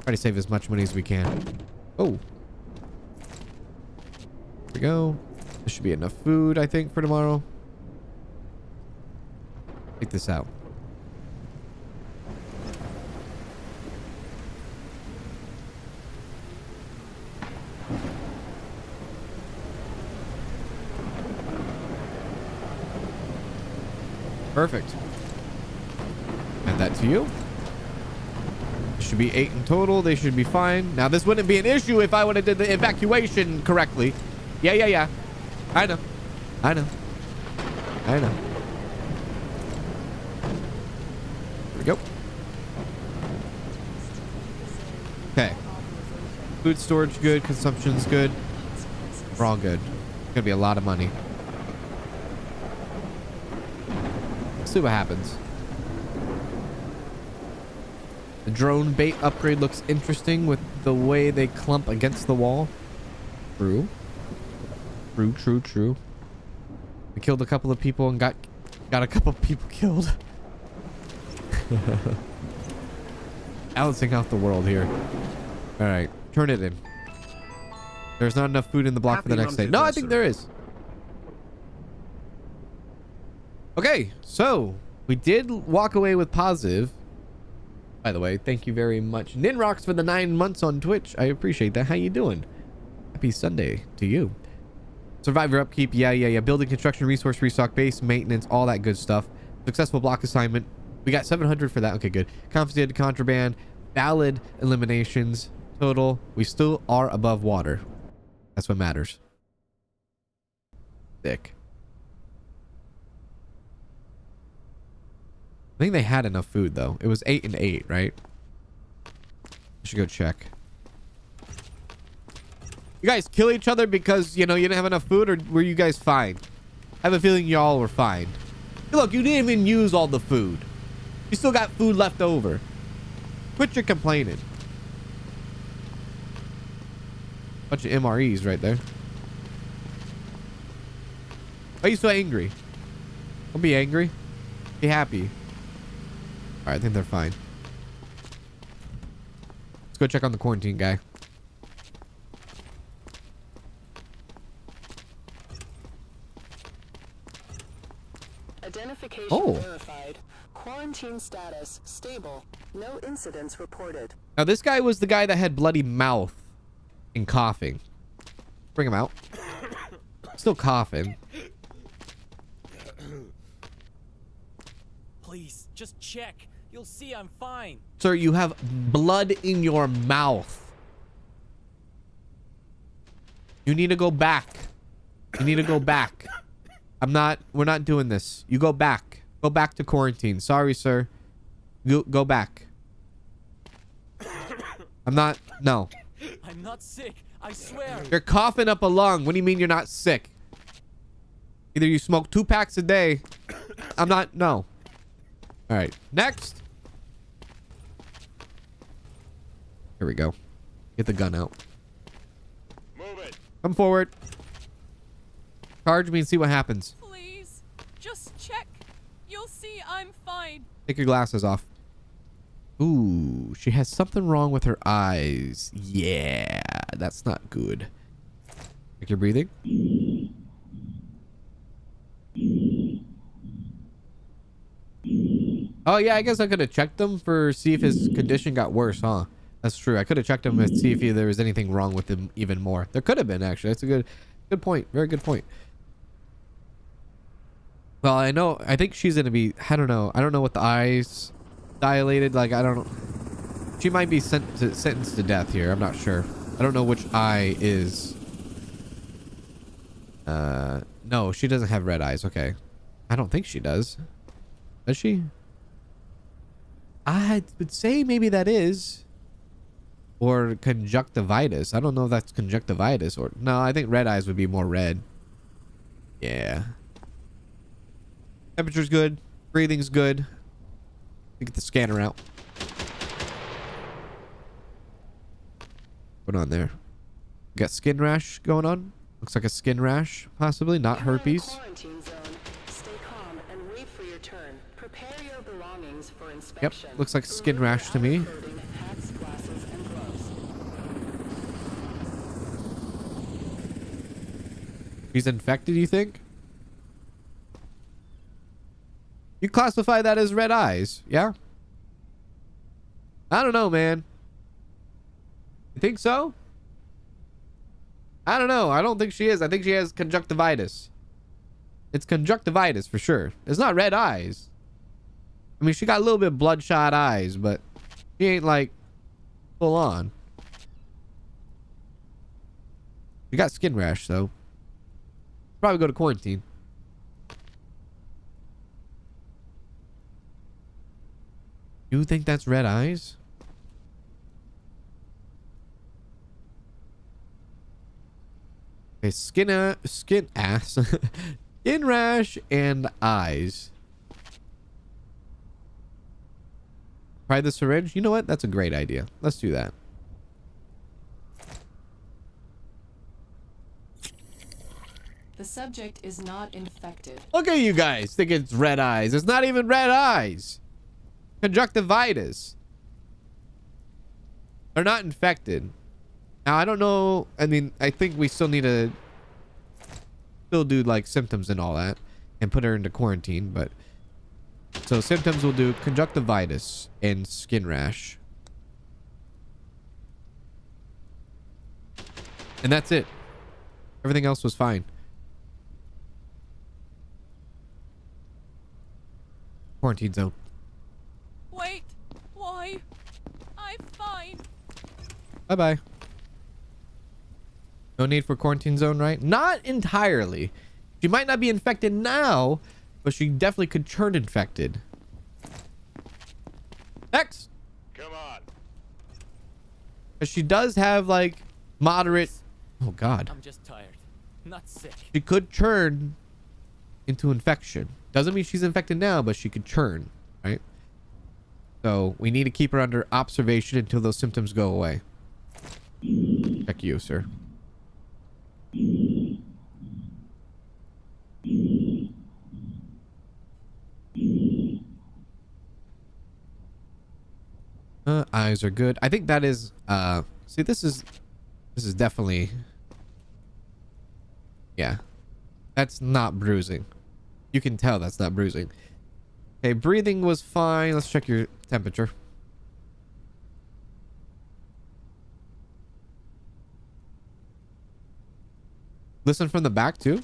S1: Try to save as much money as we can. Oh. There we go. This should be enough food, I think, for tomorrow. Take this out. Perfect. Add that to you. Should be 8 in total. They should be fine. Now, this wouldn't be an issue if I would have did the evacuation correctly. Yeah. I know. Here we go. Okay. Food storage good. Consumption's good. We're all good. It's gonna be a lot of money. Let's see what happens. The drone bait upgrade looks interesting with the way they clump against the wall. True. We killed a couple of people and got a couple of people killed. Balancing out the world here. All right, turn it in. There's not enough food in the block for the next day. No, I think there is. Okay, so we did walk away with positive. By the way, thank you very much, Ninrox, for the 9 months on Twitch. I appreciate that. How you doing? Happy Sunday to you. Survivor upkeep. Yeah. Building, construction, resource, restock, base, maintenance, all that good stuff. Successful block assignment. We got 700 for that. Okay, good. Confiscated contraband. Valid eliminations. Total. We still are above water. That's what matters. Sick. I think they had enough food, though. It was 8 and 8, right? I should go check. You guys kill each other because, you know, you didn't have enough food, or were you guys fine? I have a feeling y'all were fine. Look, you didn't even use all the food. You still got food left over. Quit your complaining. Bunch of MREs right there. Why are you so angry? Don't be angry. Be happy. Alright, I think they're fine. Let's go check on the quarantine guy.
S5: Identification verified. Quarantine status stable. No incidents reported.
S1: Now this guy was the guy that had bloody mouth and coughing. Bring him out. Still coughing.
S4: Please, just check. You'll see I'm fine.
S1: Sir, you have blood in your mouth. You need to go back. You need to go back. We're not doing this. You go back. Go back to quarantine. Sorry, sir. Go back. No.
S4: I'm not sick. I swear.
S1: You're coughing up a lung. What do you mean you're not sick? Either you smoke 2 packs a day. No. All right. Next. Here we go. Get the gun out.
S3: Move it.
S1: Come forward. Charge me and see what happens.
S6: Please, just check. You'll see I'm fine.
S1: Take your glasses off. Ooh, she has something wrong with her eyes. Yeah, that's not good. Check your breathing. Oh yeah, I guess I could have checked him for see if his condition got worse, huh? That's true. I could have checked him to see if there was anything wrong with him even more. There could have been, actually. That's a good point. Very good point. Well, I think she's gonna be, I don't know what the eyes dilated, like, I don't know. She might be sentenced to death here. I'm not sure. I don't know which eye is. No, she doesn't have red eyes. Okay. I don't think she does. Does she? I would say maybe that is. Or conjunctivitis. I don't know if that's conjunctivitis or... No, I think red eyes would be more red. Yeah. Temperature's good. Breathing's good. Get the scanner out. What's on there? Got skin rash going on. Looks like a skin rash, possibly. Not herpes.
S5: Quarantine zone. Stay calm and wait for your turn. Prepare your belongings for
S1: Yep.
S5: inspection.
S1: Looks like skin rash to me.
S5: Clothing, hats, glasses, and gloves.
S1: He's infected, you think? You classify that as red eyes, yeah? I don't know, man. You think so? I don't know. I don't think she is. I think she has conjunctivitis. It's conjunctivitis for sure. It's not red eyes. I mean, she got a little bit bloodshot eyes, but she ain't like full on. She got skin rash, though. Probably go to quarantine. You think that's red eyes? Okay, skin ass, skin rash, and eyes. Try the syringe. You know what? That's a great idea. Let's do that.
S5: The subject is not infected.
S1: Look at you guys think it's red eyes. It's not even red eyes. Conjunctivitis. They're not infected. Now, I don't know. I mean, I think we still need to still do like symptoms and all that and put her into quarantine. But so symptoms will do conjunctivitis and skin rash. And that's it. Everything else was fine. Quarantine zone.
S6: Wait. Why? I'm fine.
S1: Bye-bye. No need for quarantine zone, right? Not entirely. She might not be infected now, but she definitely could turn infected. Next.
S3: Come on.
S1: Because she does have like moderate... Oh, God.
S4: I'm just tired. Not sick.
S1: She could turn into infection. Doesn't mean she's infected now, but she could turn, right? So we need to keep her under observation until those symptoms go away. Check you, sir. Eyes are good. I think that is see, this is definitely, yeah, that's not bruising. You can tell that's not bruising. Okay, breathing was fine. Let's check your temperature. Listen from the back too.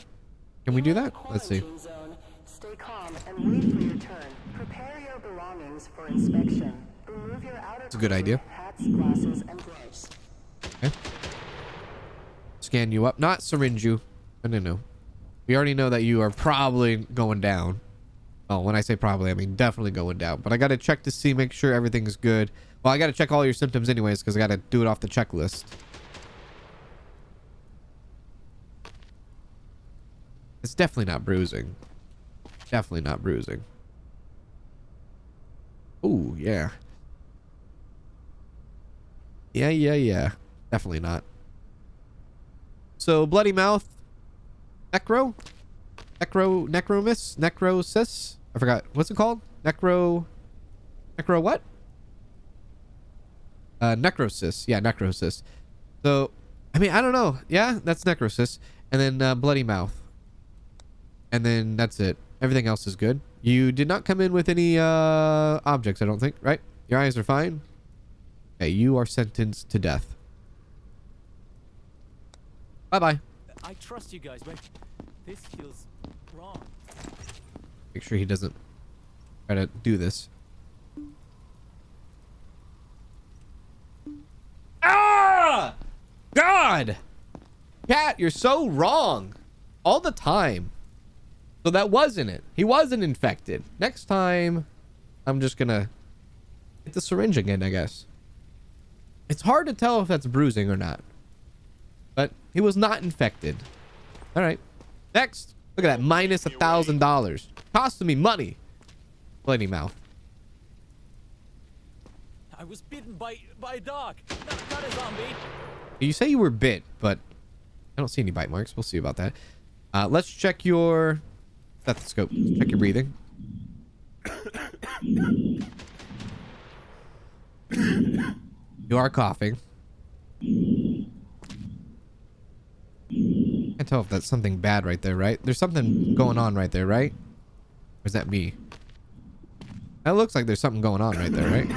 S1: Can we do that? Let's see.
S5: Zone. Stay calm and wait for your turn. Prepare your belongings for inspection. Remove your outer
S1: It's a good idea.
S5: hats, glasses, and gloves.
S1: Okay. Scan you up, not syringe you. No. We already know that you are probably going down. Oh, when I say probably, I mean definitely going down. But I got to check to see, make sure everything's good. Well, I got to check all your symptoms anyways because I got to do it off the checklist. It's definitely not bruising. Definitely not bruising. Oh, yeah. Yeah. Definitely not. So, bloody mouth. Necrosis? I forgot. What's it called? Necro what? Necrosis. Yeah, necrosis. So, I mean, I don't know. Yeah, that's necrosis. And then bloody mouth. And then that's it. Everything else is good. You did not come in with any objects, I don't think, right? Your eyes are fine. Okay, you are sentenced to death. Bye-bye.
S4: I trust you guys, but this feels wrong.
S1: Make sure he doesn't try to do this. Ah! God! Cat, you're so wrong. All the time. So that wasn't it. He wasn't infected. Next time, I'm just gonna hit the syringe again, I guess. It's hard to tell if that's bruising or not. But he was not infected. All right. Next. Look at that. Minus $1,000. Costing me money. Bloody mouth.
S4: I was bitten by a dog, not a zombie.
S1: You say you were bit, but I don't see any bite marks. We'll see about that. Let's check your stethoscope. Check your breathing. You are coughing. Can't tell if that's something bad right there, right? There's something going on right there, right? Or is that me? That looks like there's something going on right there, right?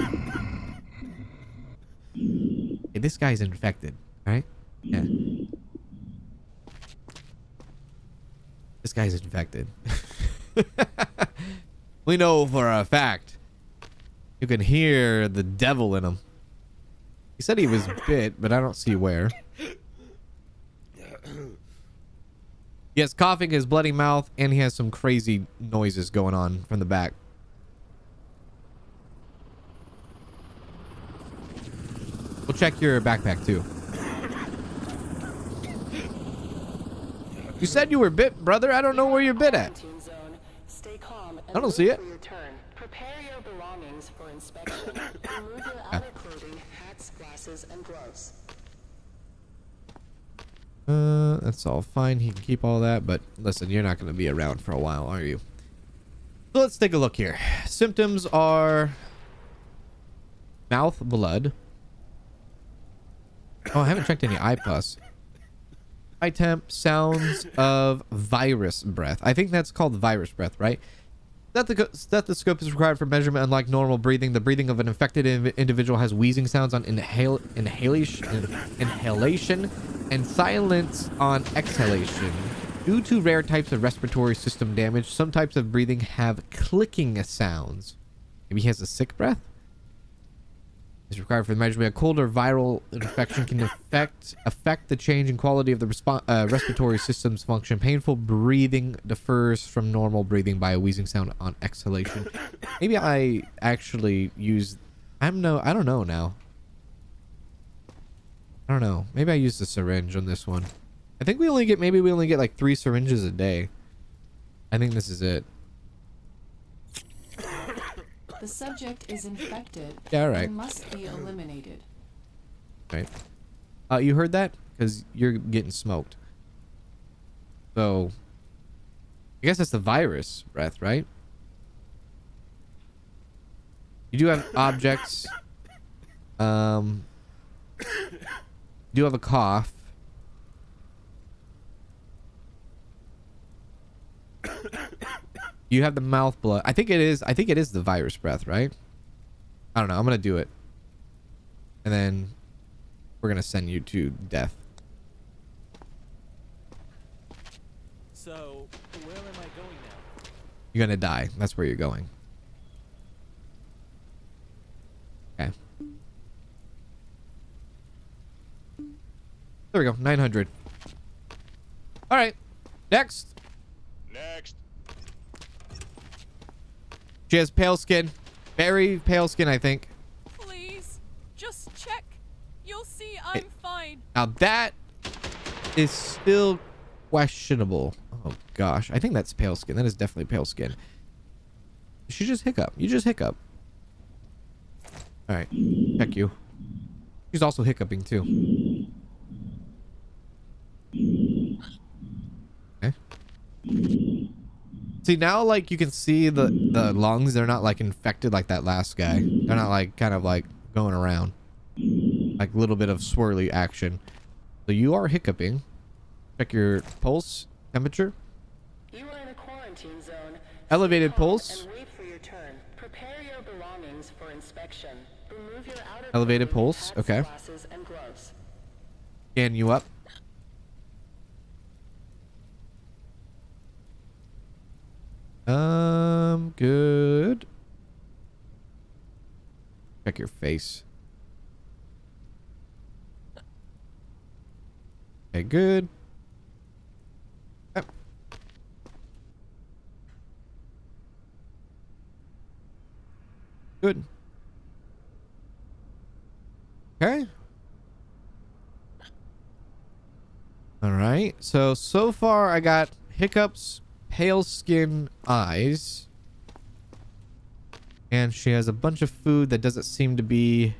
S1: Hey, this guy's infected, right? Yeah. This guy's infected. We know for a fact. You can hear the devil in him. He said he was bit, but I don't see where. He has coughing, his bloody mouth, and he has some crazy noises going on from the back. We'll check your backpack too. You said you were bit, brother. I don't know where you're bit at.
S5: Stay calm and
S1: I don't see it.
S5: wait for your turn. Prepare your belongings for inspection. Remove your outer clothing, hats, glasses, and gloves.
S1: That's all fine. He can keep all that, but listen, you're not going to be around for a while, are you? So let's take a look here. Symptoms are mouth blood, Oh, I haven't checked any eye pus. High temp sounds of virus breath. I think that's called virus breath, right? Stethoscope is required for measurement. Unlike normal breathing, the breathing of an infected individual has wheezing sounds on inhalation and silence on exhalation. Due to rare types of respiratory system damage, some types of breathing have clicking sounds. Maybe he has a sick breath? Is required for the measurement. A cold or viral infection can affect the change in quality of the respiratory system's function. Painful breathing differs from normal breathing by a wheezing sound on exhalation. Maybe I actually use... I don't know now. I don't know. Maybe I use the syringe on this one. I think we only get like 3 syringes a day. I think this is it.
S5: The subject is infected.
S1: Yeah, all right.
S5: And must be eliminated.
S1: Right. You heard that? Because you're getting smoked. So, I guess that's the virus breath, right? You do have objects. You do have a cough. You have the mouth blood. I think it is the virus breath, right? I don't know. I'm gonna do it. And then we're gonna send you to death.
S4: So, where am I going now?
S1: You're gonna die. That's where you're going. Okay. There we go. 900. All right. Next.
S3: Next.
S1: She has pale skin. Very pale skin, I think.
S6: Please, just check. You'll see I'm fine.
S1: Now that is still questionable. Oh gosh. I think that's pale skin. That is definitely pale skin. She just hiccup. You just hiccup. Alright. Check you. She's also hiccuping too. Okay. See, now, like, you can see the lungs. They're not, like, infected like that last guy. They're not, like, kind of, like, going around. Like, a little bit of swirly action. So you are hiccuping. Check your pulse, temperature.
S5: You are in a quarantine zone.
S1: Elevated
S5: Stay calm
S1: pulse.
S5: And wait for your turn. Prepare your belongings for inspection. Remove your outer
S1: Elevated
S5: clothing,
S1: pulse,
S5: hats,
S1: okay.
S5: glasses, and gloves.
S1: Scan you up. Good. Check your face. Okay, good. Yep. Good. Okay. All right. So far I got hiccups, pale skin, eyes. And she has a bunch of food that doesn't seem to be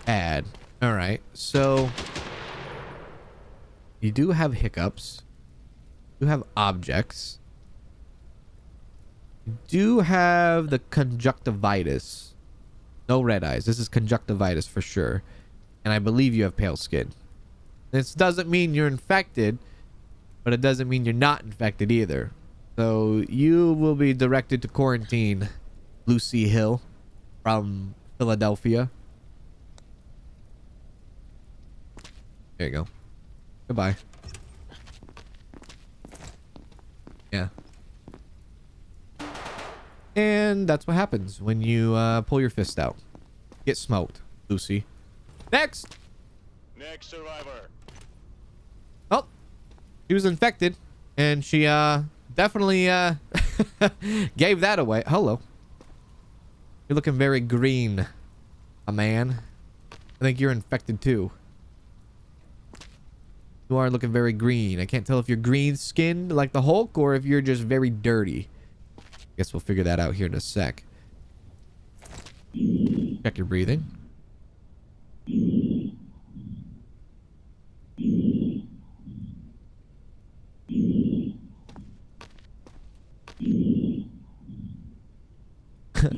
S1: bad. All right. So you do have hiccups. You have objects. You do have the conjunctivitis. No red eyes. This is conjunctivitis for sure. And I believe you have pale skin. This doesn't mean you're infected, but it doesn't mean you're not infected either. So you will be directed to quarantine, Lucy Hill from Philadelphia. There you go. Goodbye. Yeah. And that's what happens when you pull your fist out. Get smoked, Lucy. Next!
S3: Next survivor.
S1: Oh, she was infected, and she definitely gave that away. Hello. You're looking very green, a man. I think you're infected too. You are looking very green. I can't tell if you're green skinned like the Hulk or if you're just very dirty. Guess we'll figure that out here in a sec. Check your breathing.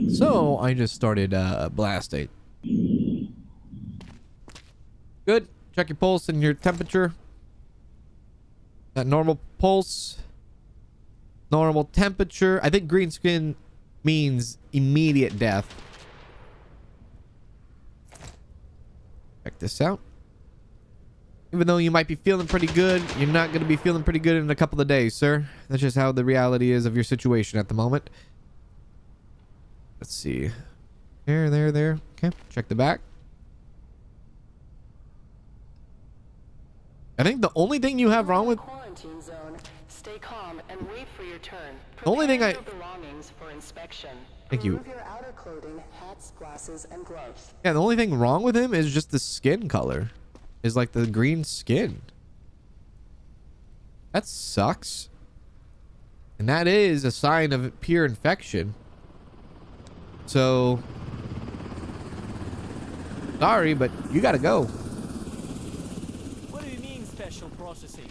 S1: So I just started blasting. Good. Check your pulse and your temperature. That normal pulse. Normal temperature. I think green skin means immediate death. Check this out. Even though you might be feeling pretty good, you're not going to be feeling pretty good in a couple of days, sir. That's just how the reality is of your situation at the moment. Let's see. There. Okay, check the back. I think the only thing you have wrong with...
S5: Quarantine zone. Stay calm and wait for your turn.
S1: The only thing
S5: Prepare your belongings for inspection.
S1: Thank you.
S5: Remove your outer clothing, hats, glasses, and gloves.
S1: Yeah, the only thing wrong with him is just the skin color. Is like the green skin. That sucks. And that is a sign of pure infection. So... sorry, but you gotta go.
S4: What do you mean special processing?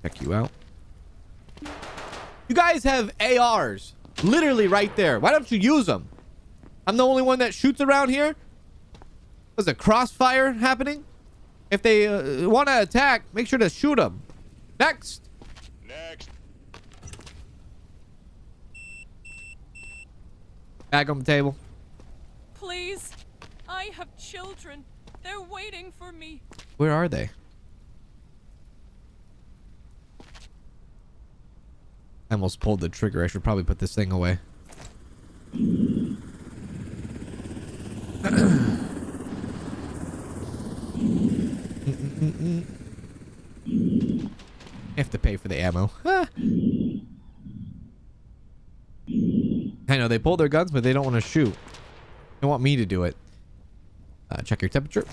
S1: Check you out. You guys have ARs. Literally right there. Why don't you use them? I'm the only one that shoots around here? Was a crossfire happening? If they want to attack, make sure to shoot them. Next. Back on the table.
S6: Please. I have children. They're waiting for me.
S1: Where are they? I almost pulled the trigger. I should probably put this thing away. I have to pay for the ammo. Ah. I know they pull their guns, but they don't want to shoot. They want me to do it. Check your temperature.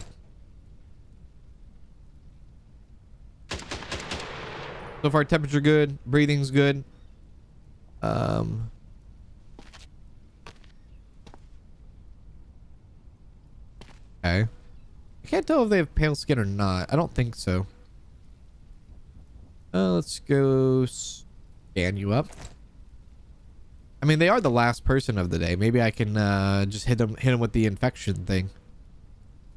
S1: So far, temperature good. Breathing's good. Okay. I can't tell if they have pale skin or not. I don't think so. Let's go scan you up. I mean, they are the last person of the day. Maybe I can just hit them with the infection thing.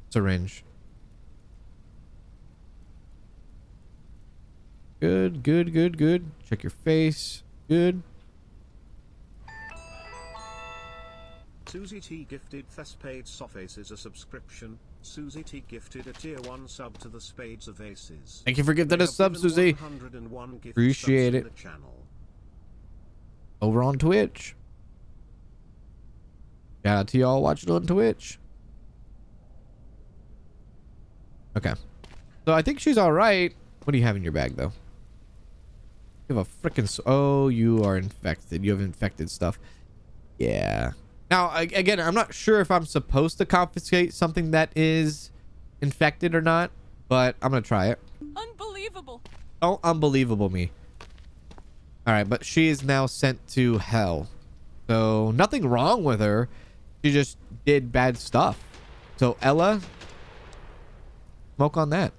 S1: Syringe. Good. Check your face. Good.
S7: Susie T gifted the Spades of Aces a subscription. Susie T gifted a tier 1 sub to the Spades of Aces.
S1: Thank you for gifting a sub, Susie. Appreciate it. Over on Twitch. Shout out to y'all watching on Twitch. Okay. So I think she's all right. What do you have in your bag, though? You have a freaking... oh, you are infected. You have infected stuff. Yeah. Now, again, I'm not sure if I'm supposed to confiscate something that is infected or not, but I'm going to try it.
S6: Unbelievable.
S1: Don't unbelievable me. All right, but she is now sent to hell. So nothing wrong with her. She just did bad stuff. So Ella, smoke on that.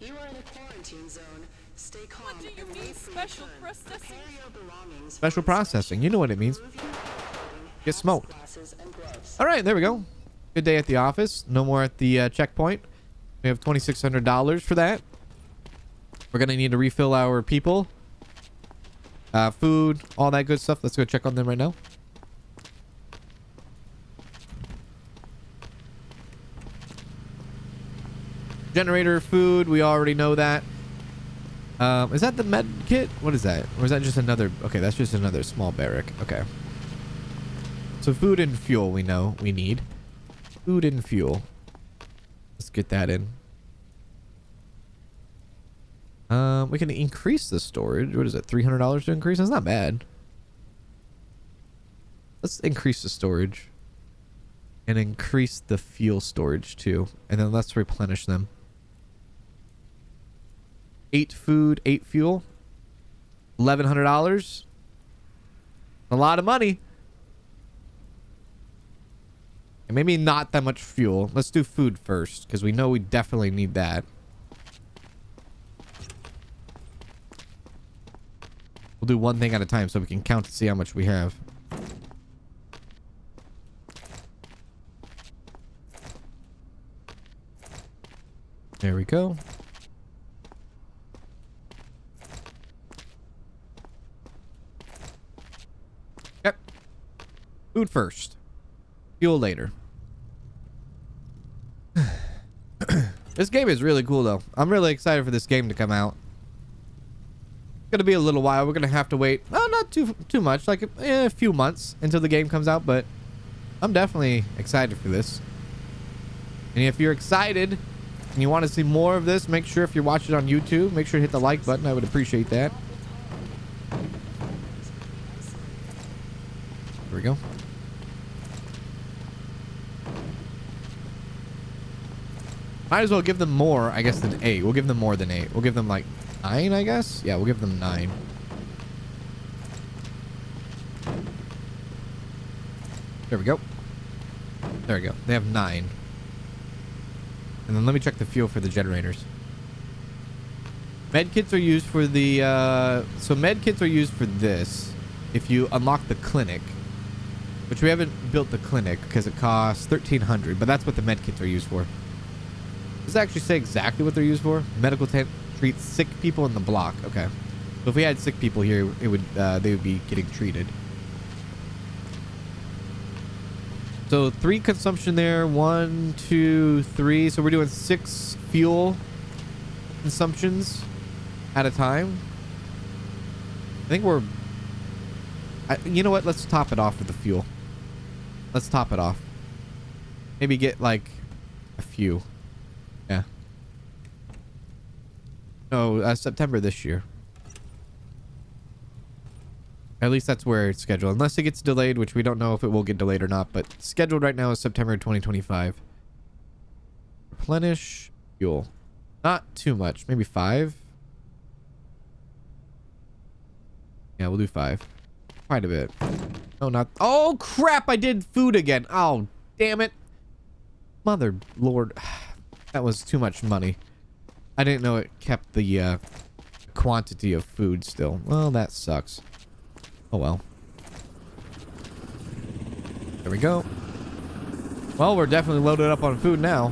S5: You are in a quarantine zone. Stay calm.
S6: What do you
S5: and
S6: mean
S5: wait for your
S6: special
S5: turn.
S6: processing?
S5: Prepare your belongings
S1: Special
S5: for
S1: processing. You know what it means.
S5: inspection. Remove your clothing,
S1: Get
S5: hats,
S1: smoked.
S5: glasses, and gloves.
S1: All right, there we go. Good day at the office. No more at the checkpoint. We have $2,600 for that. We're going to need to refill our people. Food, all that good stuff. Let's go check on them right now. Generator, food, we already know that. Is that the med kit? What is that? Or is that just another... okay, that's just another small barrack. Okay. So food and fuel we know we need. Food and fuel. Let's get that in. We can increase the storage. What is it? $300 to increase? That's not bad. Let's increase the storage. And increase the fuel storage too. And then let's replenish them. 8 food, 8 fuel. $1,100. A lot of money. And maybe not that much fuel. Let's do food first, because we know we definitely need that. We'll do one thing at a time so we can count to see how much we have. There we go. Yep. Food first. Fuel later. This game is really cool though. I'm really excited for this game to come out. It's gonna be a little while. We're gonna have to wait. Well, not too much, like a few months until the game comes out, but I'm definitely excited for this. And if you're excited and you want to see more of this, make sure if you're watching on YouTube, make sure to hit the like button. I would appreciate that. Here we go. Might as well give them more, I guess, than 8. We'll give them more than 8. We'll give them like 9, I guess. Yeah, we'll give them 9. There we go. There we go. They have 9. And then let me check the fuel for the generators. Medkits are used for the so medkits are used for this if you unlock the clinic, which we haven't built the clinic because it costs 1,300, but that's what the medkits are used for. Does it actually say exactly what they're used for? Medical tent treats sick people in the block. Okay, so if we had sick people here, it would they would be getting treated. So 3 consumption there. 1, 2, 3. So we're doing 6 fuel consumptions at a time. I think we're... you know what? Let's top it off with the fuel. Let's top it off. Maybe get like a few. Yeah. No, September this year. At least that's where it's scheduled. Unless it gets delayed, which we don't know if it will get delayed or not. But scheduled right now is September 2025. Replenish fuel. Not too much. Maybe 5. Yeah, we'll do 5. Quite a bit. No, not... Oh, crap! I did food again. Oh, damn it. Mother lord. That was too much money. I didn't know it kept the quantity of food still. Well, that sucks. Oh well. There we go. Well, we're definitely loaded up on food now.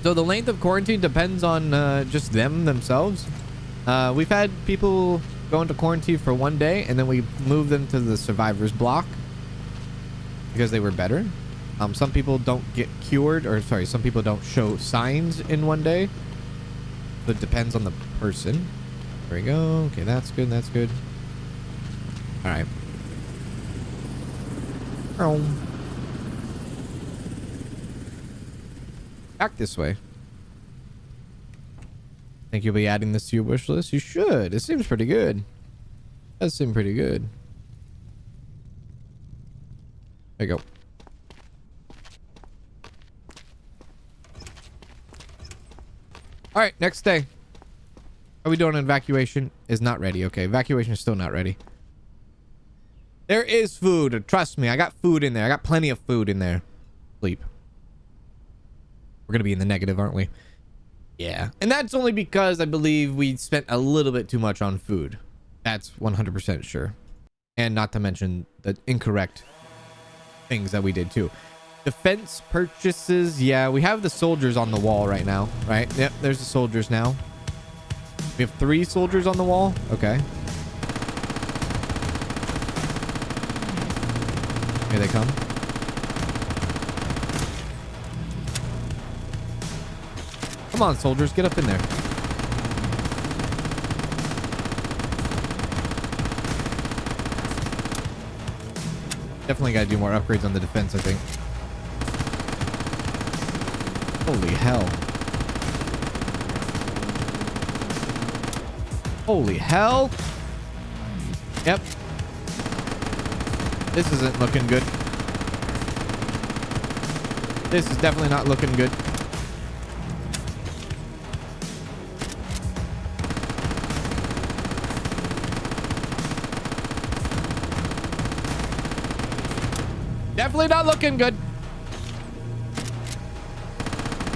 S1: So the length of quarantine depends on just them themselves. We've had people go into quarantine for 1 day and then we move them to the survivors block because they were better. Some people don't get cured, or sorry, some people don't show signs in 1 day. So it depends on the person. There we go. Okay, that's good. That's good. All right. Back this way. Think you'll be adding this to your wish list? You should. It seems pretty good. It does seem pretty good. There you go. All right, next day. Are we doing an evacuation? Is not ready. Okay, evacuation is still not ready. There is food. Trust me, I got food in there. I got plenty of food in there. Sleep. We're gonna be in the negative, aren't we? Yeah. And that's only because I believe we spent a little bit too much on food. That's 100% sure. And not to mention the incorrect things that we did too. Defense purchases. Yeah, we have the soldiers on the wall right now, right? Yep, there's the soldiers now. We have 3 soldiers on the wall. Okay. Here they come. Come on, soldiers, get up in there. Definitely gotta do more upgrades on the defense, I think. Holy hell. Holy hell. Yep. This isn't looking good. This is definitely not looking good. Definitely not looking good.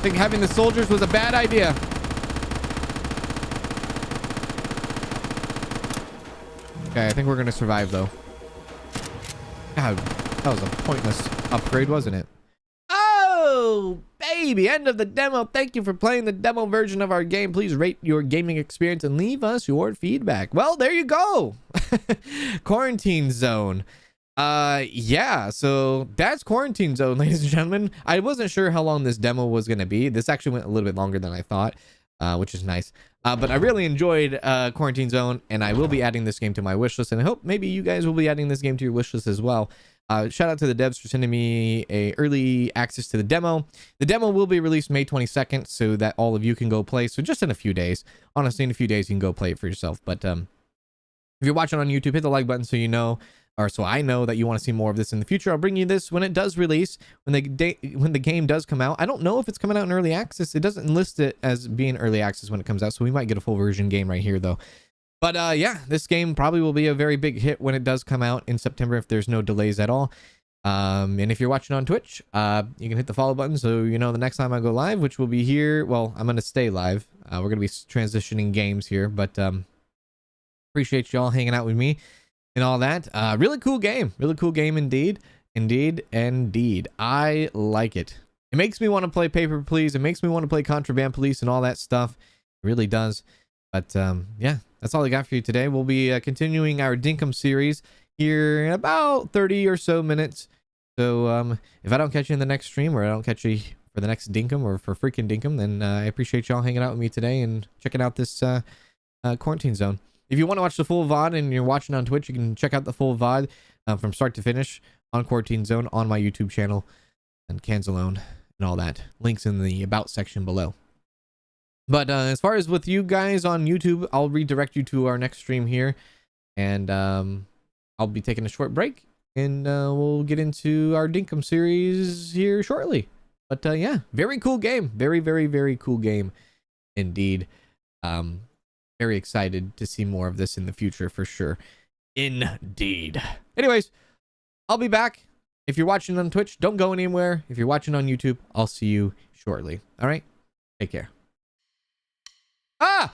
S1: think having the soldiers was a bad idea. Okay, I think we're gonna survive though. God, that was a pointless upgrade, wasn't it? Oh, baby, end of the demo. Thank you for playing the demo version of our game. Please rate your gaming experience and leave us your feedback. Well, there you go. Quarantine Zone. Yeah, so that's Quarantine Zone, ladies and gentlemen. I wasn't sure how long this demo was going to be. This actually went a little bit longer than I thought, which is nice. But I really enjoyed Quarantine Zone, and I will be adding this game to my wish list, and I hope maybe you guys will be adding this game to your wish list as well. Shout out to the devs for sending me a early access to the demo. The demo will be released May 22nd, so that all of you can go play. So just in a few days. Honestly, in a few days, you can go play it for yourself. But if you're watching on YouTube, hit the like button so you know, or so I know that you want to see more of this in the future. I'll bring you this when it does release, when the game does come out. I don't know if it's coming out in early access. It doesn't list it as being early access when it comes out, so we might get a full version game right here, though. But yeah, this game probably will be a very big hit when it does come out in September if there's no delays at all. And if you're watching on Twitch, you can hit the follow button so you know the next time I go live, which will be here. Well, I'm going to stay live. We're going to be transitioning games here, but appreciate y'all hanging out with me and all that. Really cool game. Really cool game indeed. Indeed. I like it. It makes me want to play Paper Please. It makes me want to play Contraband Police and all that stuff. It really does. But yeah, that's all I got for you today. We'll be continuing our Dinkum series here in about 30 or so minutes. So if I don't catch you in the next stream, or I don't catch you for the next Dinkum or for freaking Dinkum, then I appreciate y'all hanging out with me today and checking out this Quarantine Zone. If you want to watch the full VOD and you're watching on Twitch, you can check out the full VOD from start to finish on Quarantine Zone on my YouTube channel and Kanzalone and all that. Links in the About section below. But as far as with you guys on YouTube, I'll redirect you to our next stream here. And I'll be taking a short break. And we'll get into our Dinkum series here shortly. But yeah, very cool game. Very, very, very cool game indeed. Very excited to see more of this in the future for sure. Indeed. Anyways, I'll be back. If you're watching on Twitch, don't go anywhere. If you're watching on YouTube, I'll see you shortly. All right? Take care. Ah!